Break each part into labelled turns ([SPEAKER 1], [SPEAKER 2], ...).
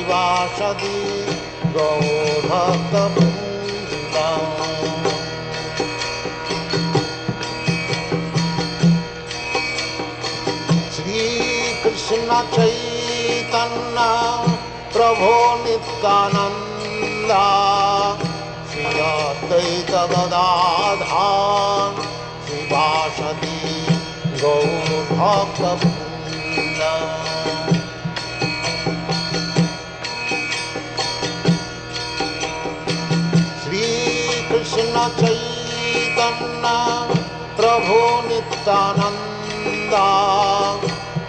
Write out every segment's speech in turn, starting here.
[SPEAKER 1] श्रीवासदि गौरभक्तवृन्दम् श्रीकृष्ण चैतन्य प्रभो नित्यानंद श्री अद्वैत गदाधर श्रीवासदि गौरभक्तवृन्द श्रीकृष्ण चैतन्य प्रभु Nityanand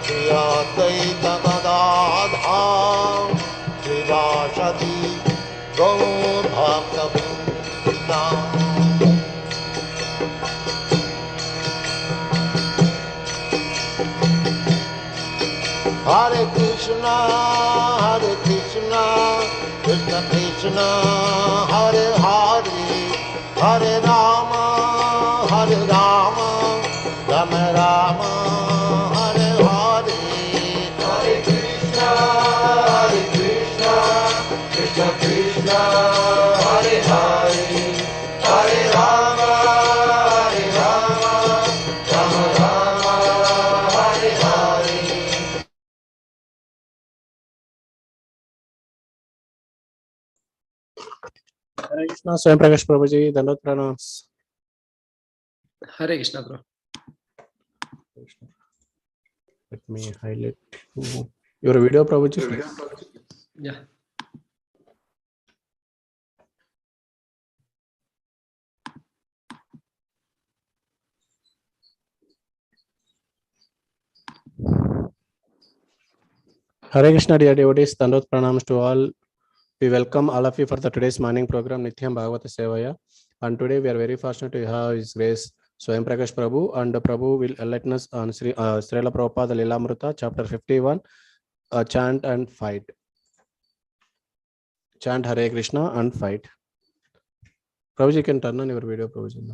[SPEAKER 1] Shri Advaita Gadadhar श्रीवासदि गौरभक्तवृन्द Hare Krishna, Krishna Krishna, Hare Hare, Hare Rama, Rama Rama, Hare Hare. Hare Krishna, Krishna Krishna, Hare Hare, Hare Rama, Rama Rama, Hare Hare.
[SPEAKER 2] Hare Krishna, Svayam Prakash Prabhuji, Dandot Pranams.
[SPEAKER 3] Hare Krishna, bro.
[SPEAKER 2] Let me highlight your video, Prabhuji.
[SPEAKER 3] Yeah.
[SPEAKER 2] Hare Krishna, dear devotees, Dandot Pranams to all. We welcome all of you for the today's morning program, Nithyam Bhagavata Sevaya. And today we are very fortunate to have His Grace Swayam Prakash Prabhu, and Prabhu will enlighten us on Srila Prabhupada Lilamritha, chapter 51, chant and fight. Chant Hare Krishna and fight. Prabhuji, you can turn on your video, Prabhuji.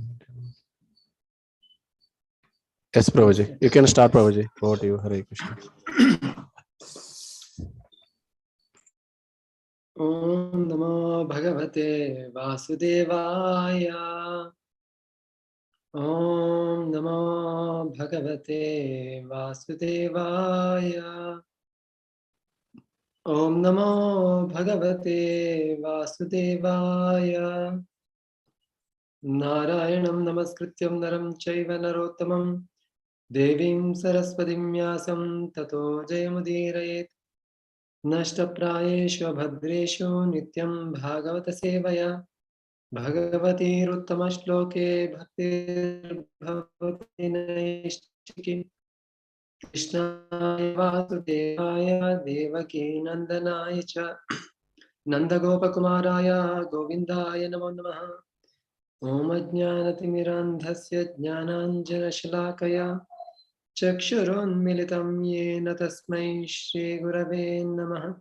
[SPEAKER 2] Yes, Prabhuji. You can start, Prabhuji. Over to you, Hare Krishna.
[SPEAKER 3] Om Namo Bhagavate Vasudevaya. Om Namo Bhagavate Vasudevaya. Om Namo Bhagavate Vasudevaya. Narayanam Namaskrityam Naram Chaiva Narottamam Devim Saraswatim Vyasam Tato Jayamudirayet. Nashtaprayeshu Bhadreshu Nityam Bhagavata Sevaya. Bhagavati Ruttamaśloke Bhaktir Bhavati Naishchiki. Krishnaya Vasudevaya Devaki Nandanaya Cha Nandagopakumaraya Govindaya Namo Namaha. Om Ajnanatimmirandhasya Jnananjanashalakaya Chakshurunmilitam Yena Tasmai Shri Gurave Namaha.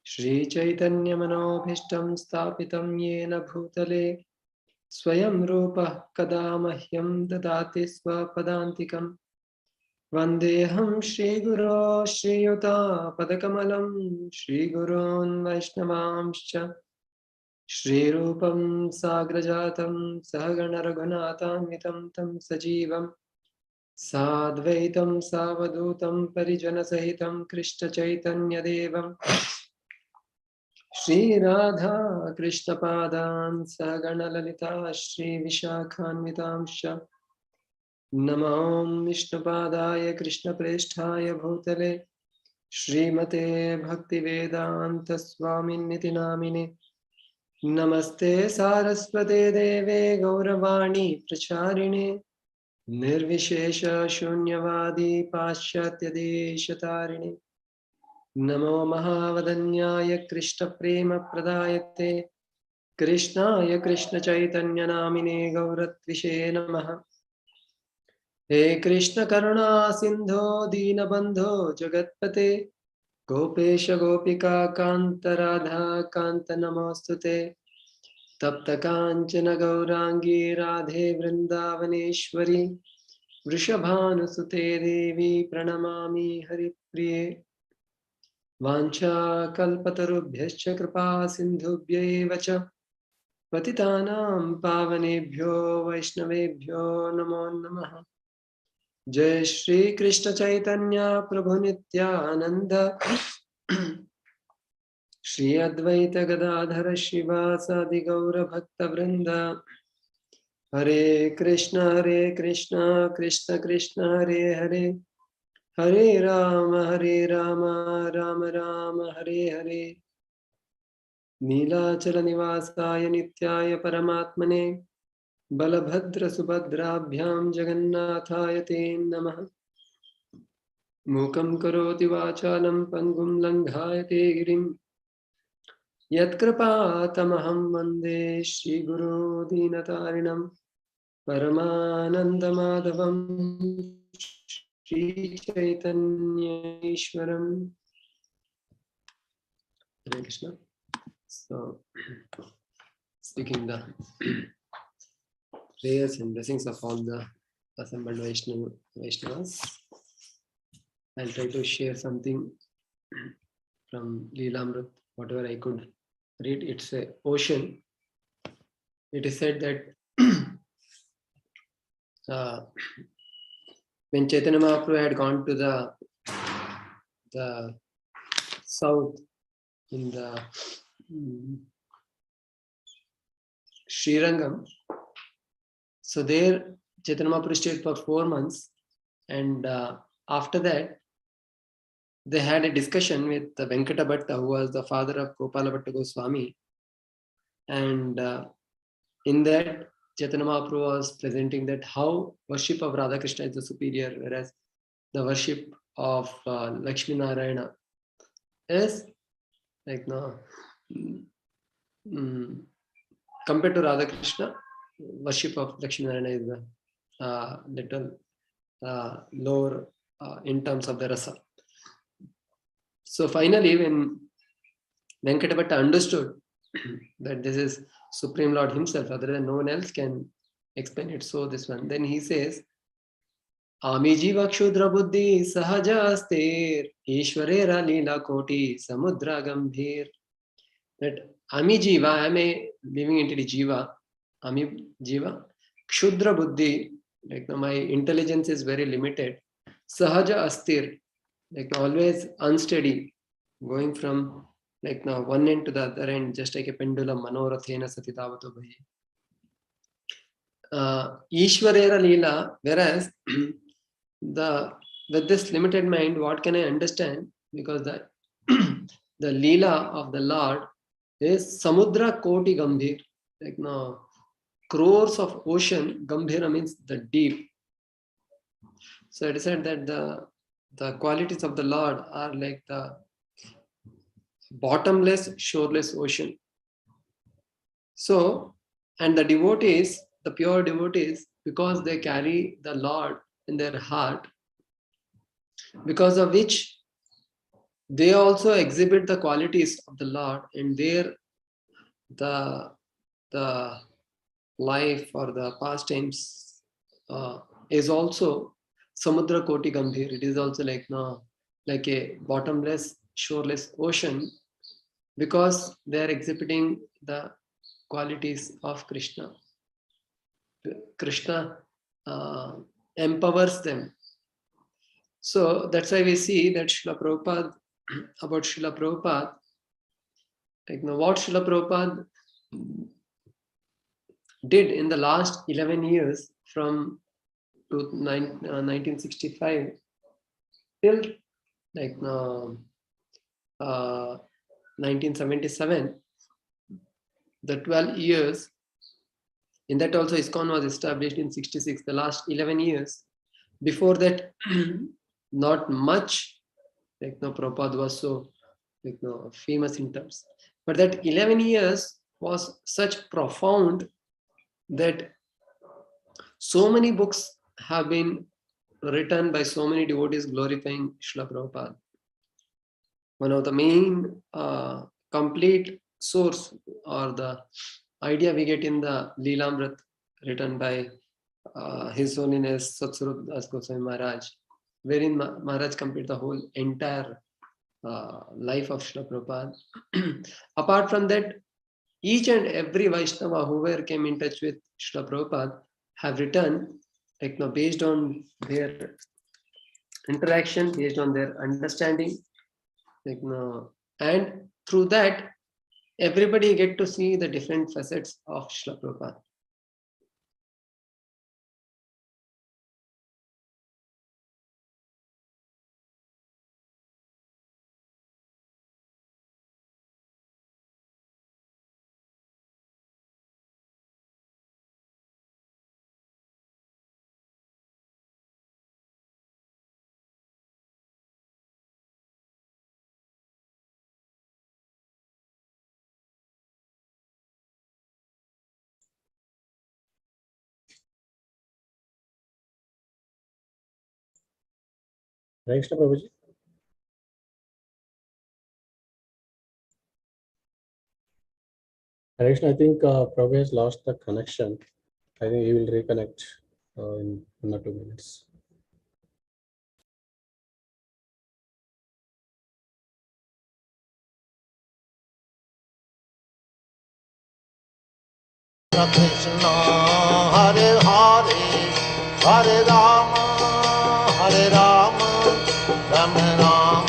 [SPEAKER 3] Shri Chaitanya Manobhishtam Stapitam Yena Bhutale Swayam Rupa Kada Mahyam Dadati Swapadantikam. Vandeham Shri Guru Shri Yuta Padakamalam Shri Gurun Vaishnavamscha Shri Rupam Sagrajatam Sahagana Raghunatham Vitam Tam Sajivam Sadvaitam Savadutam Parijana Sahitam Krishna Chaitanya Devam Shri Radha Krishna Padan Sahagana Lalita Shri Vishakhanvitamsha Namam Vishnupadaya Krishna Presthaya Bhutale Shrimate Bhakti Vedanta Swamin Niti Namine Namaste Saraswate Deve Gauravani Pracharine Nirvishesha Shunyavadi Paschatya Deshatarine Namo Mahavadanyaya Krishna Prema Pradayate Krishnaya Krishna Chaitanya Namine Gauratvishe Namaha. He Krishna Karuna Sindho Dina Bandho Jagatpate Gopesha Gopika Kanta Radha Kanta Namostute Tapta Kanchana Gaurangi Radhe Vrindavaneshwari Vrishabhanusute Devi Pranamami Haripriye. Vancha kalpatarubhyascha kripa sindhubhyaiva cha patitanam pavanebhyo vaishnavebhyo namo namaha. Jai Shri Krishna Chaitanya Prabhu Nityananda Shri Advaita Gadadhara Shivasadi Gaura Bhakta Vrinda. Hare Krishna Krishna Krishna Hare Hare Hare Rama Rama Rama Hare Hare. Neelachala Nivasaya Nityaya Paramatmane Balabhadra Subhadrabhyam Jagannathaya Te Namaha. Mukam karoti vachalam pangum langhayate girim Yatkrpatamaham vande Shri Guru Dinatarinam Paramanandamadhavam Shri Chaitanya Ishwaram. Hare Krishna. So, speaking the prayers and blessings of all the assembled Vaishnavas, I'll try to share something from lilamritha, whatever I could read. It's an ocean. It is said that when Chaitanya Mahaprabhu had gone to the south in the Srirangam, so there Chaitanya Mahaprabhu stayed for 4 months, and after that they had a discussion with the Venkata Bhatta, who was the father of Gopala Bhatta Goswami, and in that Chaitanya Mahaprabhu was presenting that how worship of Radha Krishna is the superior, whereas the worship of Lakshmi Narayana is like compared to Radha Krishna, worship of Lakshmi Narayana is a little lower in terms of the rasa. So finally, when Venkata Bhatta understood that this is Supreme Lord himself, other than no one else can explain it, so this one, then he says, Ami jiva kshudra buddhi sahaja astir Ishwarera lila koti samudra gambhir. That Ami jiva, I am a living entity jiva, Ami jiva, kshudra buddhi, like my intelligence is very limited, sahaja astir, like always unsteady, going from like now one end to the other end, just like a pendulum, manorathena satitavato bhaye. Ishwarera lila, whereas with this limited mind, what can I understand? Because the the lila of the Lord is samudra koti gambhir, like now crores of ocean. Gambhira means the deep. So it is said that the qualities of the Lord are like the bottomless, shoreless ocean. So, and the devotees, the pure devotees, because they carry the Lord in their heart, because of which they also exhibit the qualities of the Lord, and the life or the pastimes is also samudra koti gambhir. It is also like a bottomless, shoreless ocean, because they are exhibiting the qualities of Krishna. Krishna empowers them. So that's why we see that Srila Prabhupada, about Srila Prabhupada, like what Srila Prabhupada did in the last 11 years from 1965 till like 1977, the 12 years, in that also ISKCON was established in 66, the last 11 years. Before that, not much, like Prabhupada was so famous in terms. But that 11 years was such profound that so many books have been written by so many devotees glorifying Srila Prabhupada. One of the main complete source or the idea we get in the lilamritha written by His Holiness Satsvarup Das Goswami Maharaj, wherein Maharaj completed the whole entire life of Srila Prabhupada. Apart from that, each and every Vaishnava whoever came in touch with Srila Prabhupada have written, based on their interaction, based on their understanding, and through that, everybody get to see the different facets of Srila Prabhupada.
[SPEAKER 2] Hare Krishna, Prabhuji. Hare Krishna, I think Prabhu has lost the connection. I think he will reconnect in 1 or 2 minutes.
[SPEAKER 1] Krishna, Hare Hare, Hare Rama, Hare Rama, Rama Rama,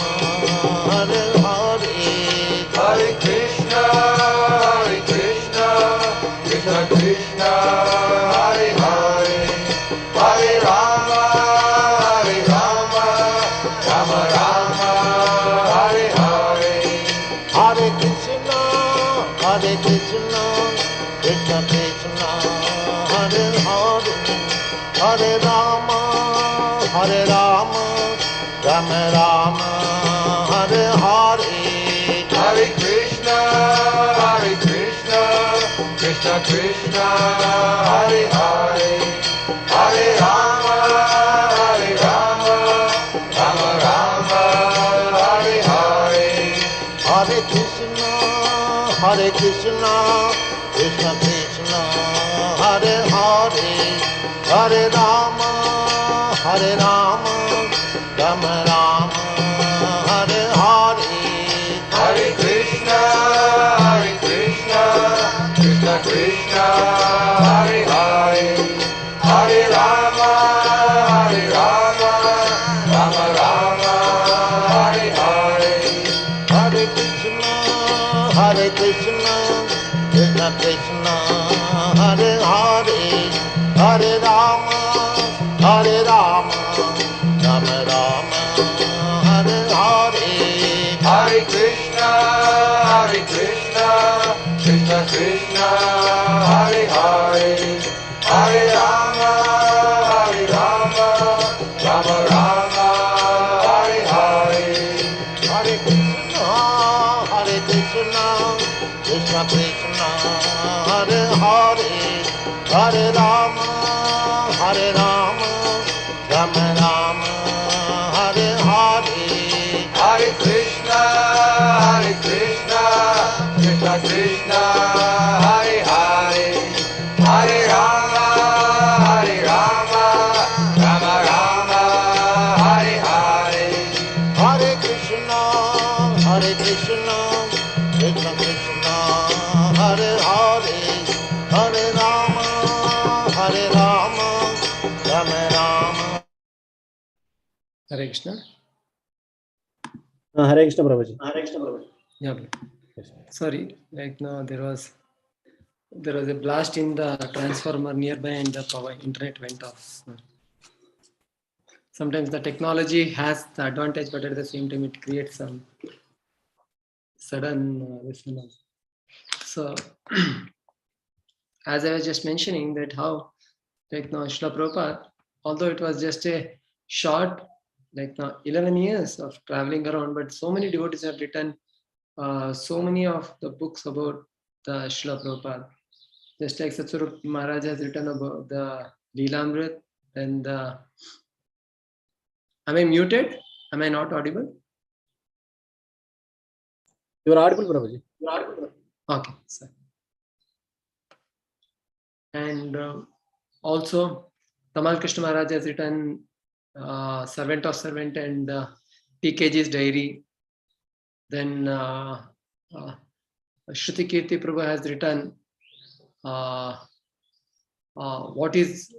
[SPEAKER 1] Hare Hare, Hare Krishna, Krishna Krishna, Hare Hare, Hare Rama, Rama Rama, Hare Hare, Hare Krishna, Krishna Krishna, Hare Hare, Hare Rama, Rama Rama, Hare Hare, Hare Krishna, Krishna Krishna, Hare Hare, Hare Rama, Rama Rama, Hare Hare, Hare Krishna, Krishna Krishna, Hare Hare, Hare Rama, Rama Rama, Hare Hare, Hare Krishna, Krishna Krishna, Hare Hare, Hare Rama, Rama Rama, Hare Hare, Hare Krishna, Krishna Krishna, Hare Hare, Hare Rama, Rama Rama, Hare Hare, Hare Krishna, Krishna Krishna, Hare Hare, Hare Rama, Rama Rama, Hare Hare, Hare Krishna, Krishna Krishna, Hare Hare, Hare Rama, Rama Rama, Hare Hare, Hare Krishna, Krishna Krishna, Hare Hare, Hare Rama, Rama Rama, Hare Hare, Hare Krishna, Krishna Krishna, Hare Hare, Hare Rama, Rama Rama.
[SPEAKER 3] Hare Krishna.
[SPEAKER 2] Hare Krishna, Prabhuji.
[SPEAKER 3] Yeah.
[SPEAKER 2] Yes.
[SPEAKER 3] Sorry, now there was a blast in the transformer nearby and the power internet went off. Sometimes the technology has the advantage, but at the same time it creates some sudden resonance. So, as I was just mentioning that how now Srila Prabhupada, although it was just a short now 11 years of traveling around, but so many devotees have written so many of the books about the Srila Prabhupada. Just like Satsvarup Maharaj has written about the lilamritha and the... Am I muted? Am I not audible?
[SPEAKER 2] You are audible, Prabhuji.
[SPEAKER 3] Okay, sir. And also, Tamal Krishna Maharaj has written Servant of Servant and PKG's Diary. Then Shruti Kirti Prabhu has written what is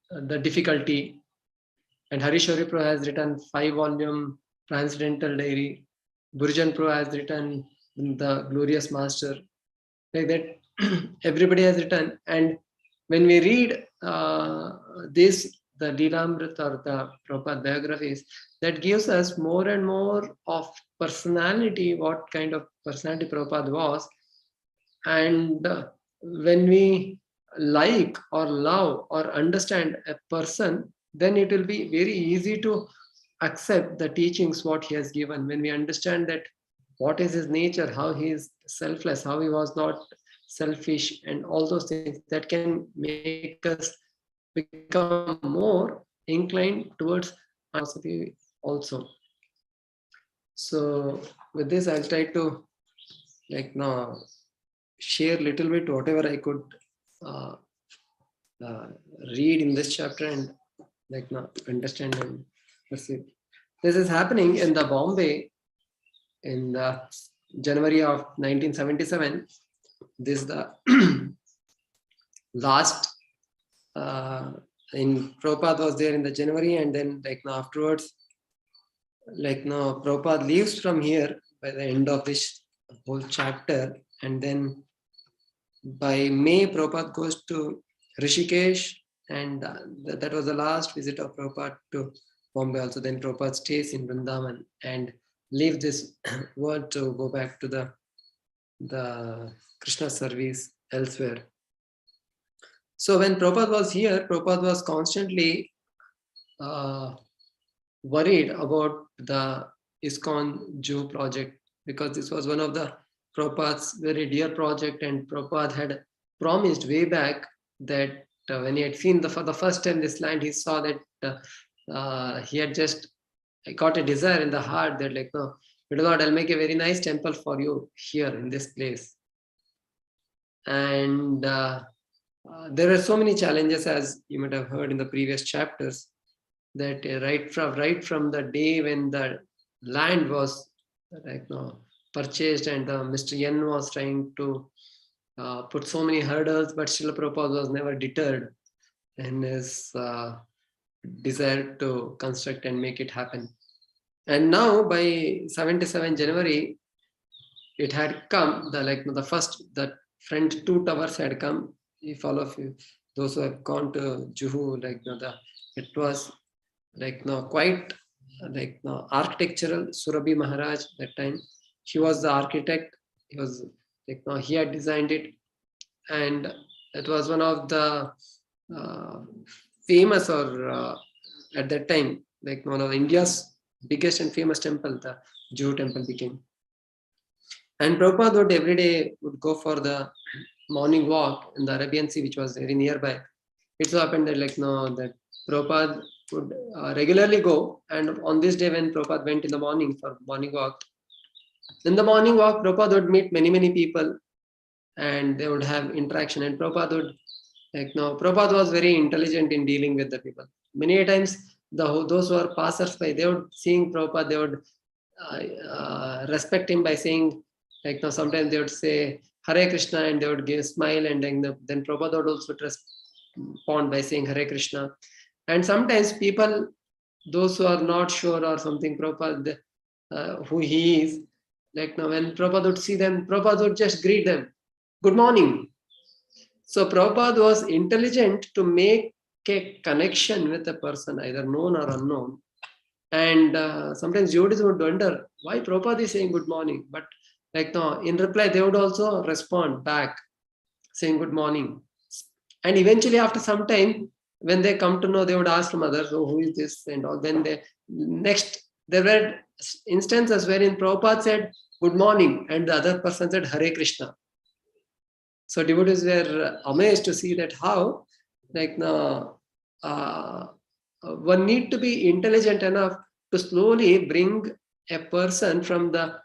[SPEAKER 3] the difficulty, and Harishwari Prabhu has written 5-volume Transcendental Diary. Burjan Prabhu has written the Glorious Master. Like that, everybody has written. And when we read this, the lilamritha or the Prabhupada biographies, that gives us more and more of personality, what kind of personality Prabhupada was. And when we like or love or understand a person, then it will be very easy to accept the teachings what he has given. When we understand that what is his nature, how he is selfless, how he was not selfish, and all those things, that can make us become more inclined towards philosophy also. So with this, I'll try to now share little bit whatever I could read in this chapter and now understand and perceive. This is happening in the Bombay in the January of 1977. This is the last in Prabhupada was there in the January, and then afterwards, Prabhupada leaves from here by the end of this whole chapter, and then by May Prabhupada goes to Rishikesh, and that was the last visit of Prabhupada to Bombay also. Then Prabhupada stays in Vrindavan and leave this world to go back to the Krishna service elsewhere. So when Prabhupada was here, Prabhupada was constantly worried about the ISKCON Jew project, because this was one of the Prabhupada's very dear project, and Prabhupada had promised way back that when he had seen for the first time this land, he saw that he had just got a desire in the heart that no, Lord, I'll make a very nice temple for you here in this place. And there are so many challenges, as you might have heard in the previous chapters, that right from the day when the land was purchased, and Mr. Yen was trying to put so many hurdles, but Srila Prabhupada was never deterred in his desire to construct and make it happen. And now by 77 January, it had come, the front 2 towers had come. If all of you, those who have gone to Juhu, it was quite architectural. Surabhi Maharaj that time, he was the architect. He was he had designed it, and it was one of the famous, or at that time, one of India's biggest and famous temple, the Jew temple became. And Prabhupada would every day would go for the morning walk in the Arabian Sea, which was very nearby. It so happened that that Prabhupada would regularly go, and on this day when Prabhupada went in the morning for morning walk, in the morning walk, Prabhupada would meet many people, and they would have interaction. And Prabhupada would Prabhupada was very intelligent in dealing with the people. Many times, those who are passers-by, they would seeing Prabhupada, they would respect him by saying, sometimes they would say Hare Krishna, and they would give smile, and then Prabhupada would also respond by saying Hare Krishna. And sometimes people, those who are not sure or something, Prabhupada, who he is, when Prabhupada would see them, Prabhupada would just greet them, good morning. So Prabhupada was intelligent to make a connection with a person, either known or unknown. And sometimes devotees would wonder why Prabhupada is saying good morning. But in reply, they would also respond back saying good morning. And eventually, after some time, when they come to know, they would ask from others, oh, who is this? And all. Then there were instances wherein Prabhupada said good morning, and the other person said Hare Krishna. So devotees were amazed to see that how one need to be intelligent enough to slowly bring a person from the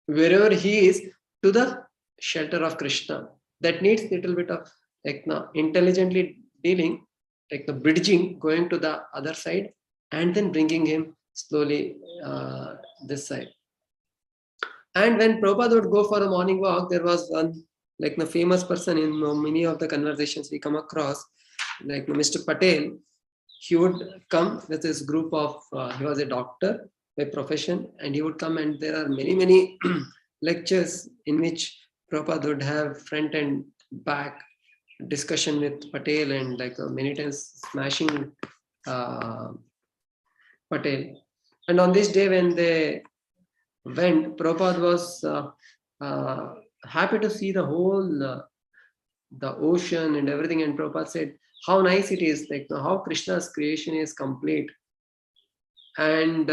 [SPEAKER 3] wherever he is to the shelter of Krishna. That needs little bit of intelligently dealing, the bridging, going to the other side, and then bringing him slowly this side. And when Prabhupada would go for a morning walk, there was one like the famous person in many of the conversations we come across, like Mr. Patel. He would come with his group of, he was a doctor by profession, and he would come, and there are many lectures in which Prabhupada would have front and back discussion with Patel, and like many times smashing Patel. And on this day when they went, Prabhupada was happy to see the whole the ocean and everything, and Prabhupada said how nice it is, like how Krishna's creation is complete. And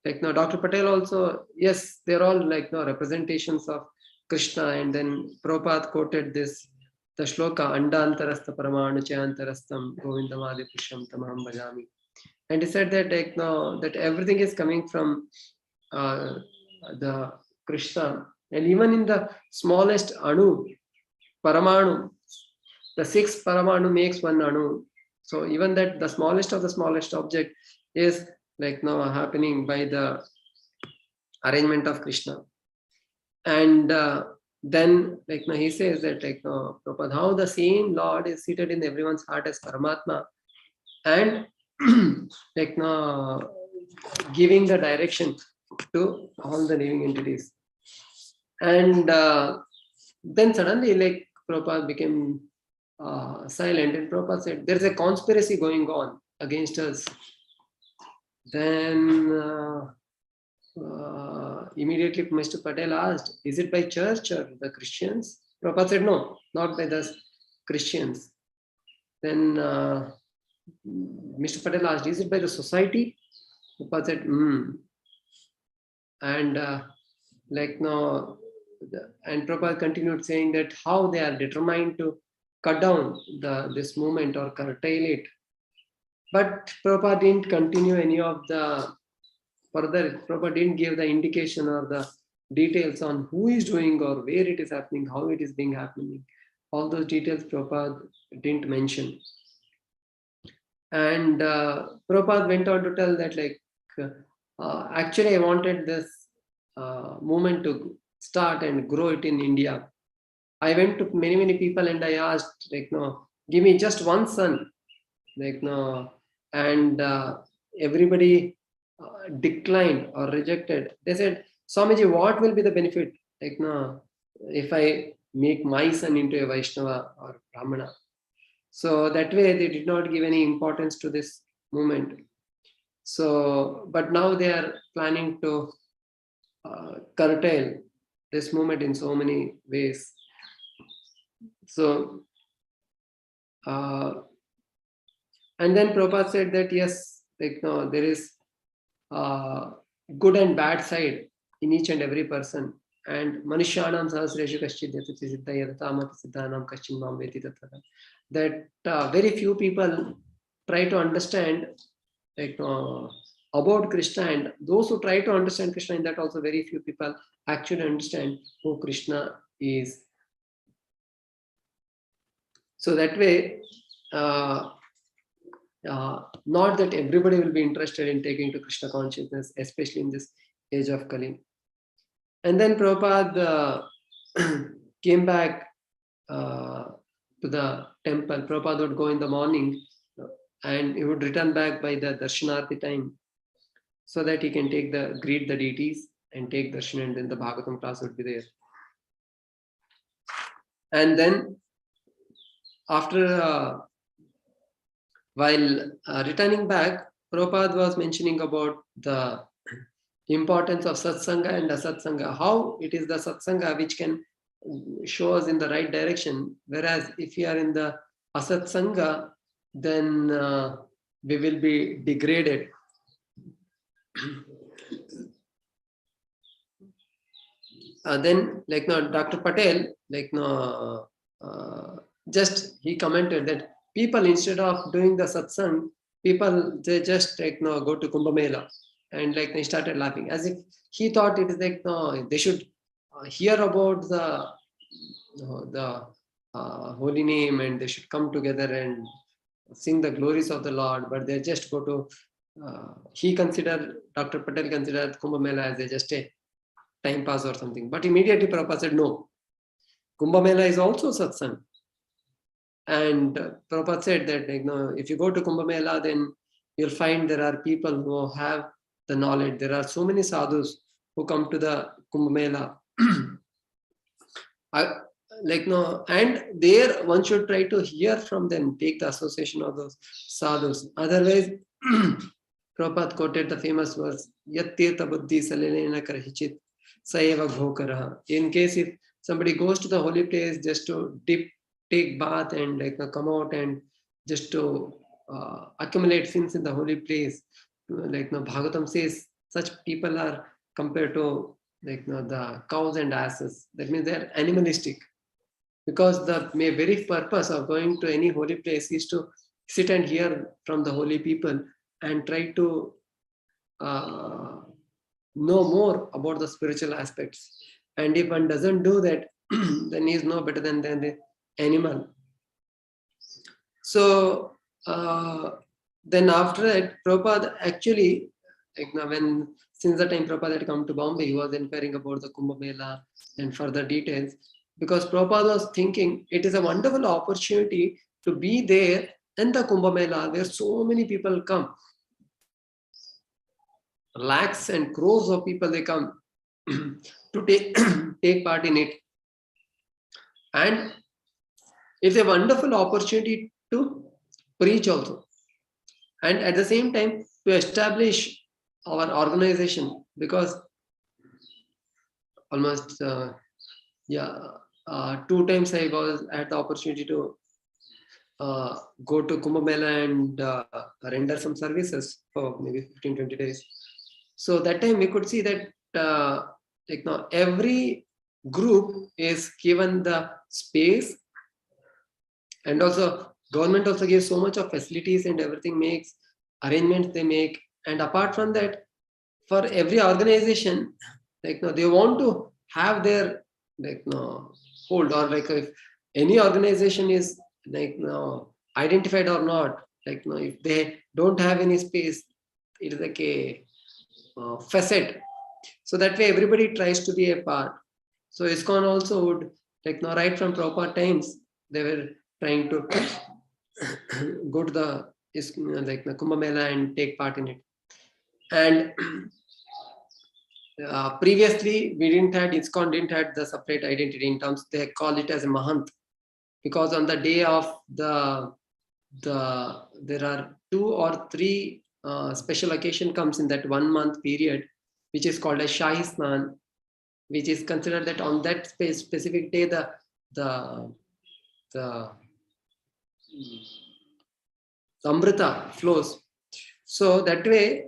[SPEAKER 3] like now Dr. Patel also, yes, they're all like representations of Krishna. And then Prabhupada quoted this, the shloka, Andantarastha Paramanu Chayantarastham Govindamadi Pusham Tamaham Bhajami. And he said that like that everything is coming from the Krishna. And even in the smallest Anu, Paramanu, the sixth Paramanu makes one Anu. So even that the smallest of the smallest object is like now happening by the arrangement of Krishna. And then like now he says that like Prabhupada, how the same Lord is seated in everyone's heart as Paramatma, and like now giving the direction to all the living entities. And then suddenly like Prabhupada became silent, and Prabhupada said, there's a conspiracy going on against us. Then immediately Mr. Patel asked, is it by church or the Christians? Prabhupada said, no, not by the Christians. Then Mr. Patel asked, is it by the society? Prabhupada said, And like now, and Prabhupada continued saying that how they are determined to cut down this movement or curtail it. But Prabhupada didn't continue any of the further. Prabhupada didn't give the indication or the details on who is doing or where it is happening, how it is being happening. All those details Prabhupada didn't mention. And Prabhupada went on to tell that like, actually I wanted this movement to start and grow it in India. I went to many people and I asked like, no, give me just one son, like no, and everybody declined or rejected. They said, Swamiji, what will be the benefit, like no, if I make my son into a Vaishnava or Brahmana? So that way they did not give any importance to this movement. So, but now they are planning to curtail this movement in so many ways. So, and then Prabhupada said that yes, like no, there is good and bad side in each and every person. And Manishyanam Sahasreshu Kaschidhyati Siddhaya Tamati Siddhanam Kaschin Mam Veti Tattva. That very few people try to understand like about Krishna, and those who try to understand Krishna, in that also very few people actually understand who Krishna is. So that way, not that everybody will be interested in taking to Krishna consciousness, especially in this age of Kali. And then Prabhupada came back to the temple. Prabhupada would go in the morning and he would return back by the Darshanarti time, so that he can greet the deities and take darshan, and then the Bhagavatam class would be there. And then after while returning back, Prabhupada was mentioning about the importance of satsanga and asatsanga, how it is the satsanga which can show us in the right direction, whereas if we are in the asatsanga, then we will be degraded. Then like now Dr. Patel, like now just he commented that people, instead of doing the satsang, people they just like now go to Kumbh Mela, and like they started laughing as if he thought it is like no, they should hear about the holy name, and they should come together and sing the glories of the Lord, but they just go to Dr. Patel considered Kumbh Mela as just a time pass or something. But immediately Prabhupada said, no, Kumbh Mela is also satsang. And Prabhupada said that, if you go to Kumbh Mela, then you'll find there are people who have the knowledge. There are so many sadhus who come to the Kumbh Mela. And there one should try to hear from them, take the association of those sadhus. Otherwise, Prabhupada quoted the famous verse, Yat tirtha buddhi salilena karahichit saeva ghokaraha. In case if somebody goes to the holy place just to dip, take bath and come out and just to accumulate sins in the holy place, Bhagavatam says such people are compared to the cows and asses. That means they are animalistic. Because the very purpose of going to any holy place is to sit and hear from the holy people and try to know more about the spiritual aspects. And if one doesn't do that, then he is no better than the animal. So then after that, Prabhupada actually, since the time Prabhupada had come to Bombay, he was inquiring about the Kumbh Mela and further details. Because Prabhupada was thinking it is a wonderful opportunity to be there in the Kumbh Mela where so many people come. Lakhs and crores of people, they come to take part in it. And it's a wonderful opportunity to preach also. And at the same time, to establish our organization, because almost 2 times I had the opportunity to go to Kumbh Mela and render some services for maybe 15-20 days. So that time we could see that every group is given the space, and also government also gives so much of facilities and everything, makes arrangements they make. And apart from that, for every organization, they want to have their hold, or if any organization is identified or not, if they don't have any space, it is like a facet. So that way everybody tries to be a part. So ISKCON also would right from Prabhupada times, they were trying to go to the Kumbh Mela and take part in it. And previously we ISKCON didn't have the separate identity in terms, they call it as a Mahant, because on the day of there are 2 or 3 special occasion comes in that 1 month period, which is called a Shahi Snan, which is considered that on that specific day the Amrita flows. So that way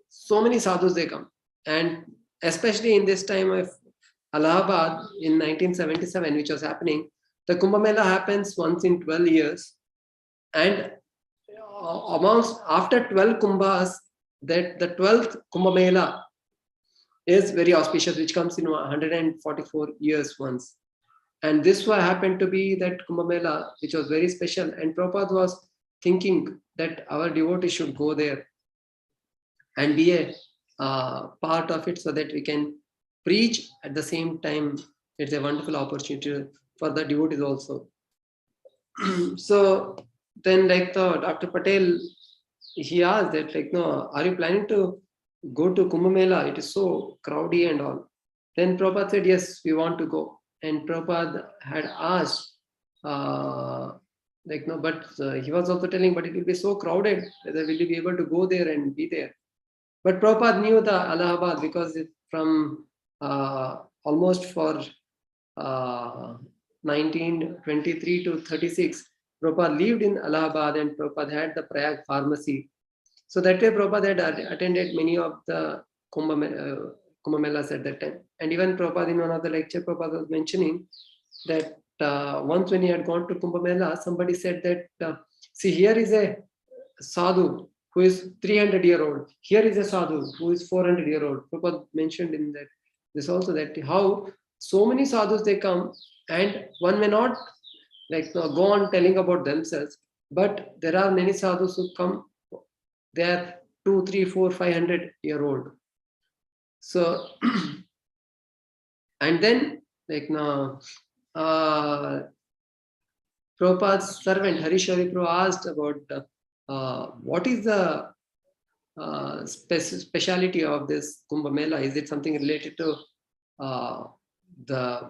[SPEAKER 3] so many sadhus they come, and especially in this time of Allahabad in 1977, which was happening, the Kumbh Mela happens once in 12 years, and after 12 Kumbhas, that the 12th Kumbh Mela is very auspicious, which comes in 144 years once. And this happened to be that Kumbh Mela, which was very special. And Prabhupada was thinking that our devotees should go there and be a part of it, so that we can preach at the same time. It's a wonderful opportunity for the devotees also. So then Dr. Patel, he asked that are you planning to go to Kumbh Mela? It is so crowdy and all. Then Prabhupada said, yes, we want to go. And Prabhupada had asked, but he was also telling, but it will be so crowded, whether will you be able to go there and be there? But Prabhupada knew the Allahabad, because from almost for 1923 to 36, Prabhupada lived in Allahabad, and Prabhupada had the Prayag pharmacy. So that way Prabhupada had attended many of the Kumbh Melas at that time. And even Prabhupada, in one of the lecture, Prabhupada was mentioning that once when he had gone to Kumbh Mela, somebody said that, see, here is a sadhu who is 300-year-old. Here is a sadhu who is 400-year-old. Prabhupada mentioned in that this also, that how so many sadhus they come, and one may not go on telling about themselves, but there are many sadhus who come, they are 200, 300, 400, 500-year-old. So, and then Prabhupada's servant Harishwari Prabhu asked about what is the speciality of this Kumbh Mela. Is it something related to the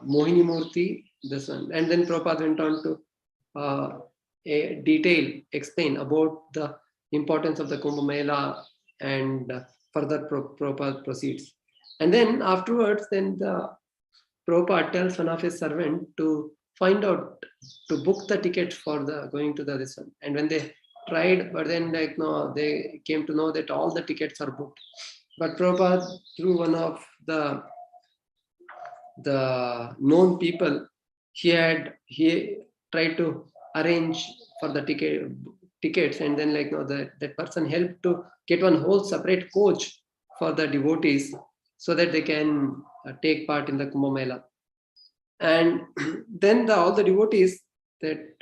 [SPEAKER 3] Mohini Murti, this one? And then Prabhupada went on to a detail explain about the importance of the Kumbh Mela, and further Prabhupada proceeds. And then afterwards, then the Prabhupada tells one of his servant to find out, to book the ticket for the going to this one. And when they tried, but then they came to know that all the tickets are booked. But Prabhupada, through one of the known people, he tried to arrange for the tickets, and then that person helped to get one whole separate coach for the devotees, so that they can take part in the Kumbh Mela. And then all the devotees that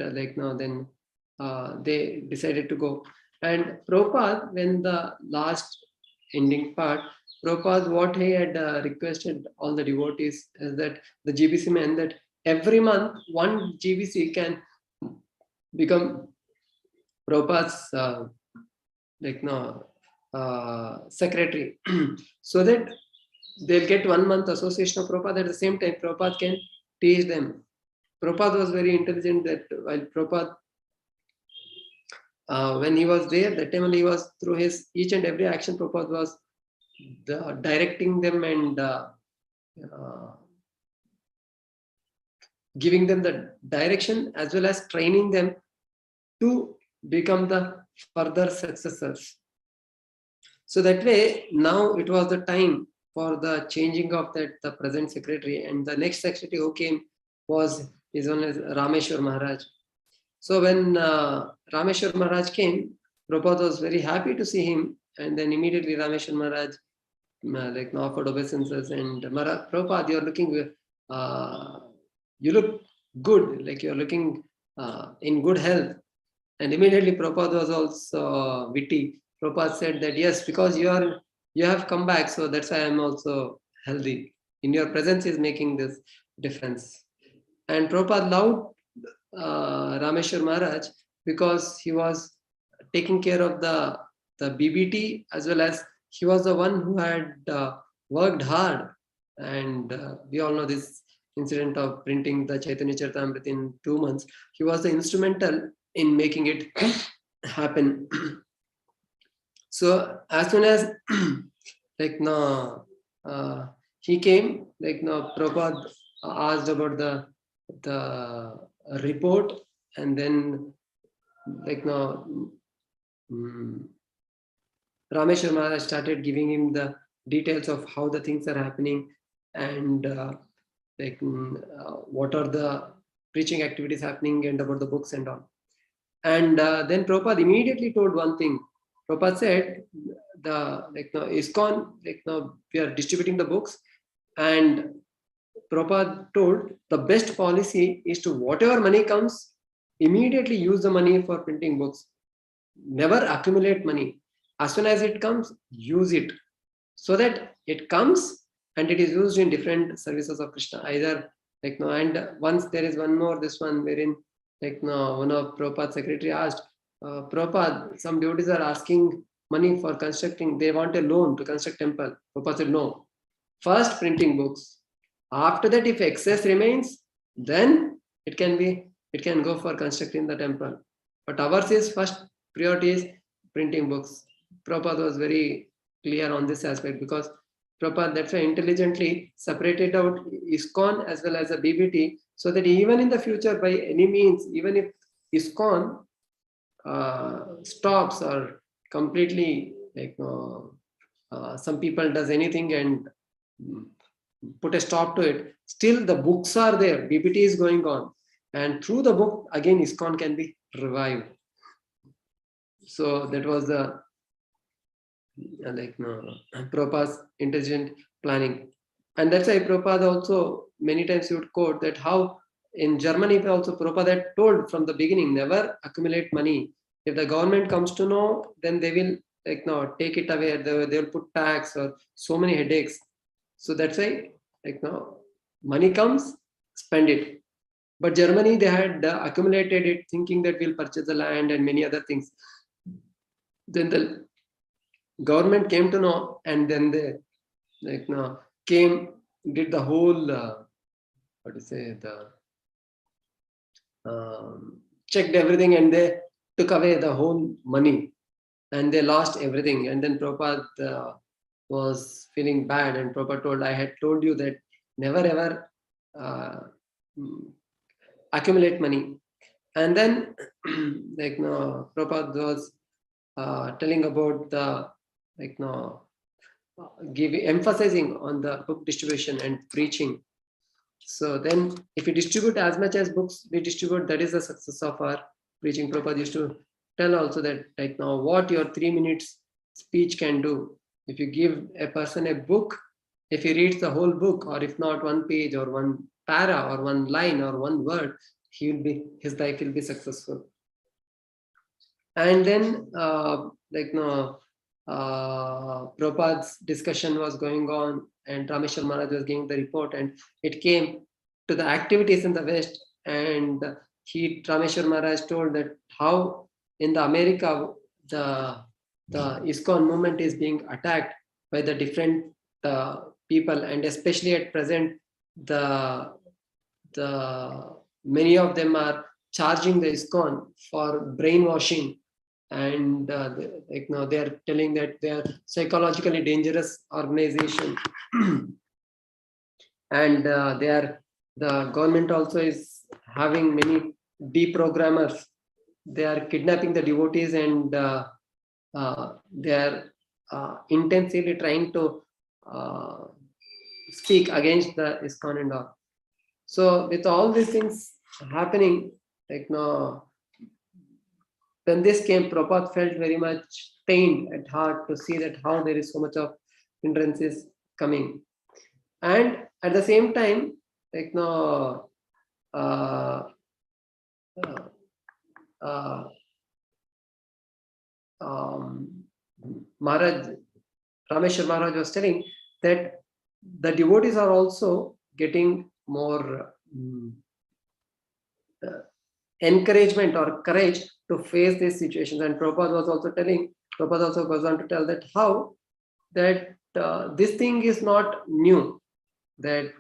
[SPEAKER 3] they decided to go. And Prabhupada, when the last ending part, Prabhupada, what he had requested all the devotees is that the GBC men, that every month one GBC can become Prabhupada's secretary, so that they'll get 1 month association of Prabhupada. At the same time, Prabhupada can teach them. Prabhupada was very intelligent, that while Prabhupada, when he was there, that time when he was through his each and every action, Prabhupada was directing them and giving them the direction, as well as training them to become the further successors. So that way, now it was the time for the changing of the present secretary, and the next secretary who came was his own as Rameshwar Maharaj. So when Rameshwar Maharaj came, Prabhupada was very happy to see him, and then immediately Rameshwar Maharaj offered obeisances, and Prabhupada, you're looking, you look good, like you're looking in good health. And immediately Prabhupada was also witty. Prabhupada said that, yes, because you have come back, so that's why I'm also healthy. In your presence is making this difference. And Prabhupada loved Rameshwar Maharaj because he was taking care of the BBT, as well as he was the one who had worked hard. And we all know this incident of printing the Chaitanya Charitamrita in 2 months. He was the instrumental in making it happen. So as soon as he came, Prabhupada asked about the report, and then Rameshwar Maharaj started giving him the details of how the things are happening, and what are the preaching activities happening, and about the books and all. And then Prabhupada immediately told one thing. Prabhupada said, ISKCON, we are distributing the books, and Prabhupada told the best policy is to, whatever money comes, immediately use the money for printing books. Never accumulate money. As soon as it comes, use it, so that it comes and it is used in different services of Krishna. Either and once there is one more, this one wherein one of Prabhupada's secretary asked, Prabhupada, some devotees are asking money for constructing, they want a loan to construct temple. Prabhupada said, no, first printing books. After that, if excess remains, then it can go for constructing the temple. But ours is first priority is printing books. Prabhupada was very clear on this aspect, because Prabhupada, that's why intelligently separated out ISKCON as well as a BBT, so that even in the future, by any means, even if ISKCON stops or completely, some people does anything and put a stop to it, still the books are there, BBT is going on, and through the book again ISKCON can be revived. So that was the Prabhupada's intelligent planning. And that's why Prabhupada also many times he would quote that how in Germany also Prabhupada had told from the beginning, never accumulate money. If the government comes to know, then they will take it away. They will put tax or so many headaches. So that's why, like now, money comes, spend it. But Germany, they had accumulated it, thinking that we'll purchase the land and many other things. Then the government came to know, and then they, like now, came, did the whole what to say, the checked everything, and they took away the whole money, and they lost everything. And then Prabhupada was feeling bad, and Prabhupada told, I had told you that never ever accumulate money. And then like no, Prabhupada was telling about the, like no, emphasizing on the book distribution and preaching. So then if we distribute as much as books we distribute, that is the success of our preaching. Prabhupada used to tell also that, like now, what your 3 minutes speech can do. If you give a person a book, if he reads the whole book, or if not one page or one para or one line or one word, his life will be successful. And then like no, Prabhupada's discussion was going on, and Rameshwar Maharaj was giving the report, and it came to the activities in the West, and Rameshwar Maharaj told that how in the America the ISKCON movement is being attacked by the different people, and especially at present the many of them are charging the ISKCON for brainwashing, and like now they are telling that they are psychologically dangerous organization. And the government also is having many deprogrammers. They are kidnapping the devotees, and they are intensively trying to speak against the ISKCON and all. So with all these things happening, like now, when this came, Prabhupada felt very much pained at heart to see that how there is so much of hindrances coming. And at the same time, like now, Maharaj, Rameshwar Maharaj was telling that the devotees are also getting more encouragement or courage to face these situations. And Prabhupada was also telling, Prabhupada also goes on to tell that how that this thing is not new, that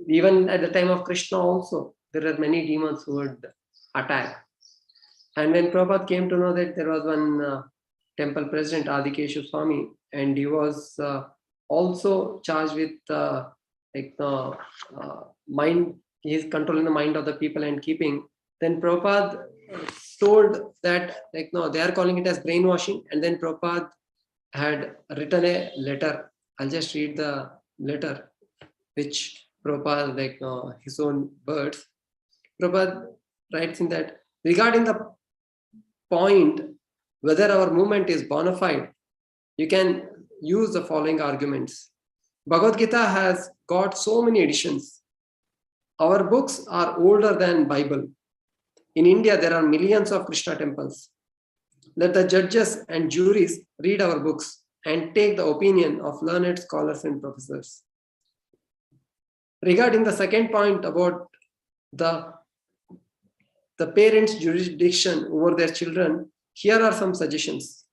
[SPEAKER 3] even at the time of Krishna also, there are many demons who would attack. And when Prabhupada came to know that there was one temple president, Adikeshu Swami, and he was also charged with like the mind, he is controlling the mind of the people and keeping. Then Prabhupada told that, like no, they are calling it as brainwashing. And then Prabhupada had written a letter. I'll just read the letter, which Prabhupada, like no, his own words. Prabhupada writes in that, regarding the point whether our movement is bona fide, you can use the following arguments. Bhagavad Gita has got so many editions. Our books are older than Bible. In India, there are millions of Krishna temples. Let the judges and juries read our books and take the opinion of learned scholars and professors. Regarding the second point about the parents' jurisdiction over their children, here are some suggestions.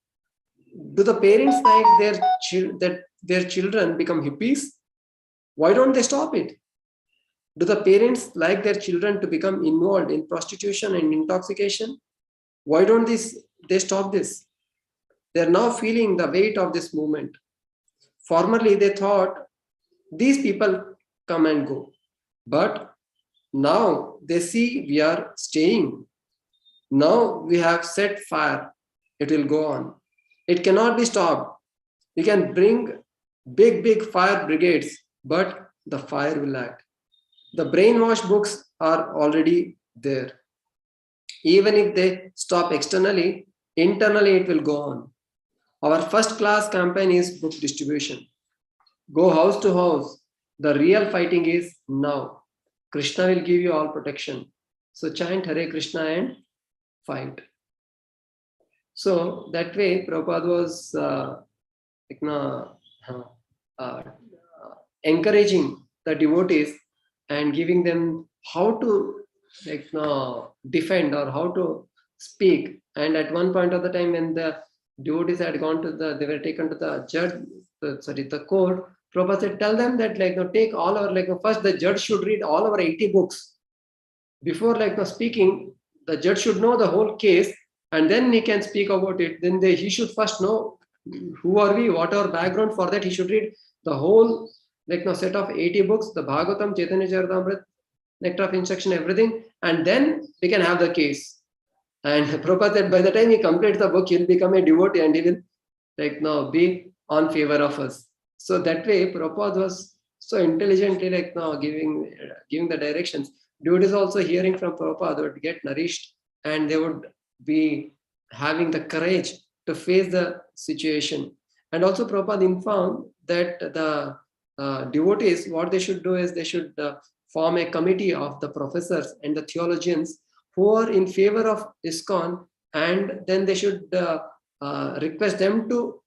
[SPEAKER 3] Do the parents like that their children become hippies? Why don't they stop it? Do the parents like their children to become involved in prostitution and intoxication? Why don't they stop this? They are now feeling the weight of this movement. Formerly, they thought these people come and go. But now they see we are staying. Now we have set fire. It will go on. It cannot be stopped. You can bring big fire brigades, but the fire will act. The brainwash books are already there. Even if they stop externally, internally it will go on. Our first class campaign is book distribution. Go house to house. The real fighting is now. Krishna will give you all protection. So chant Hare Krishna and fight. So that way Prabhupada was encouraging the devotees and giving them how to defend or how to speak. And at one point of the time, when the devotees had gone to they were taken to the the court. Prabhupada said, tell them that take all our first the judge should read all our 80 books before speaking. The judge should know the whole case, and then he can speak about it. Then he should first know who are we, what our background. For that, he should read the whole set of 80 books, the Bhagavatam, Chaitanya Charitamrita, Nectar of Instruction, everything, and then we can have the case. And Prabhupada said, by the time he completes the book, he'll become a devotee and he will be on favor of us. So that way, Prabhupada was so intelligently giving the directions. Devotees also hearing from Prabhupada would get nourished, and they would be having the courage to face the situation. And also Prabhupada informed that the devotees, what they should do is they should form a committee of the professors and the theologians who are in favor of ISKCON, and then they should request them to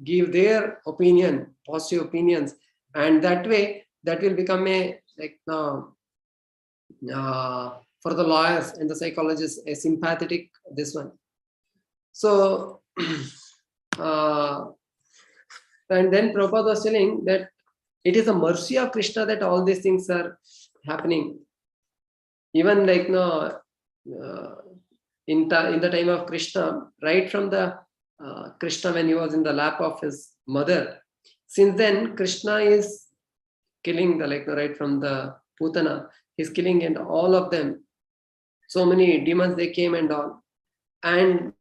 [SPEAKER 3] give their opinion, positive opinions, and that way that will become a for the lawyers and the psychologists a sympathetic this one. So and then Prabhupada was telling that it is the mercy of Krishna that all these things are happening. Even in the time of Krishna, right from the Krishna when he was in the lap of his mother, since then Krishna is killing the right from the Putana, he's killing and all of them. So many demons they came and all, and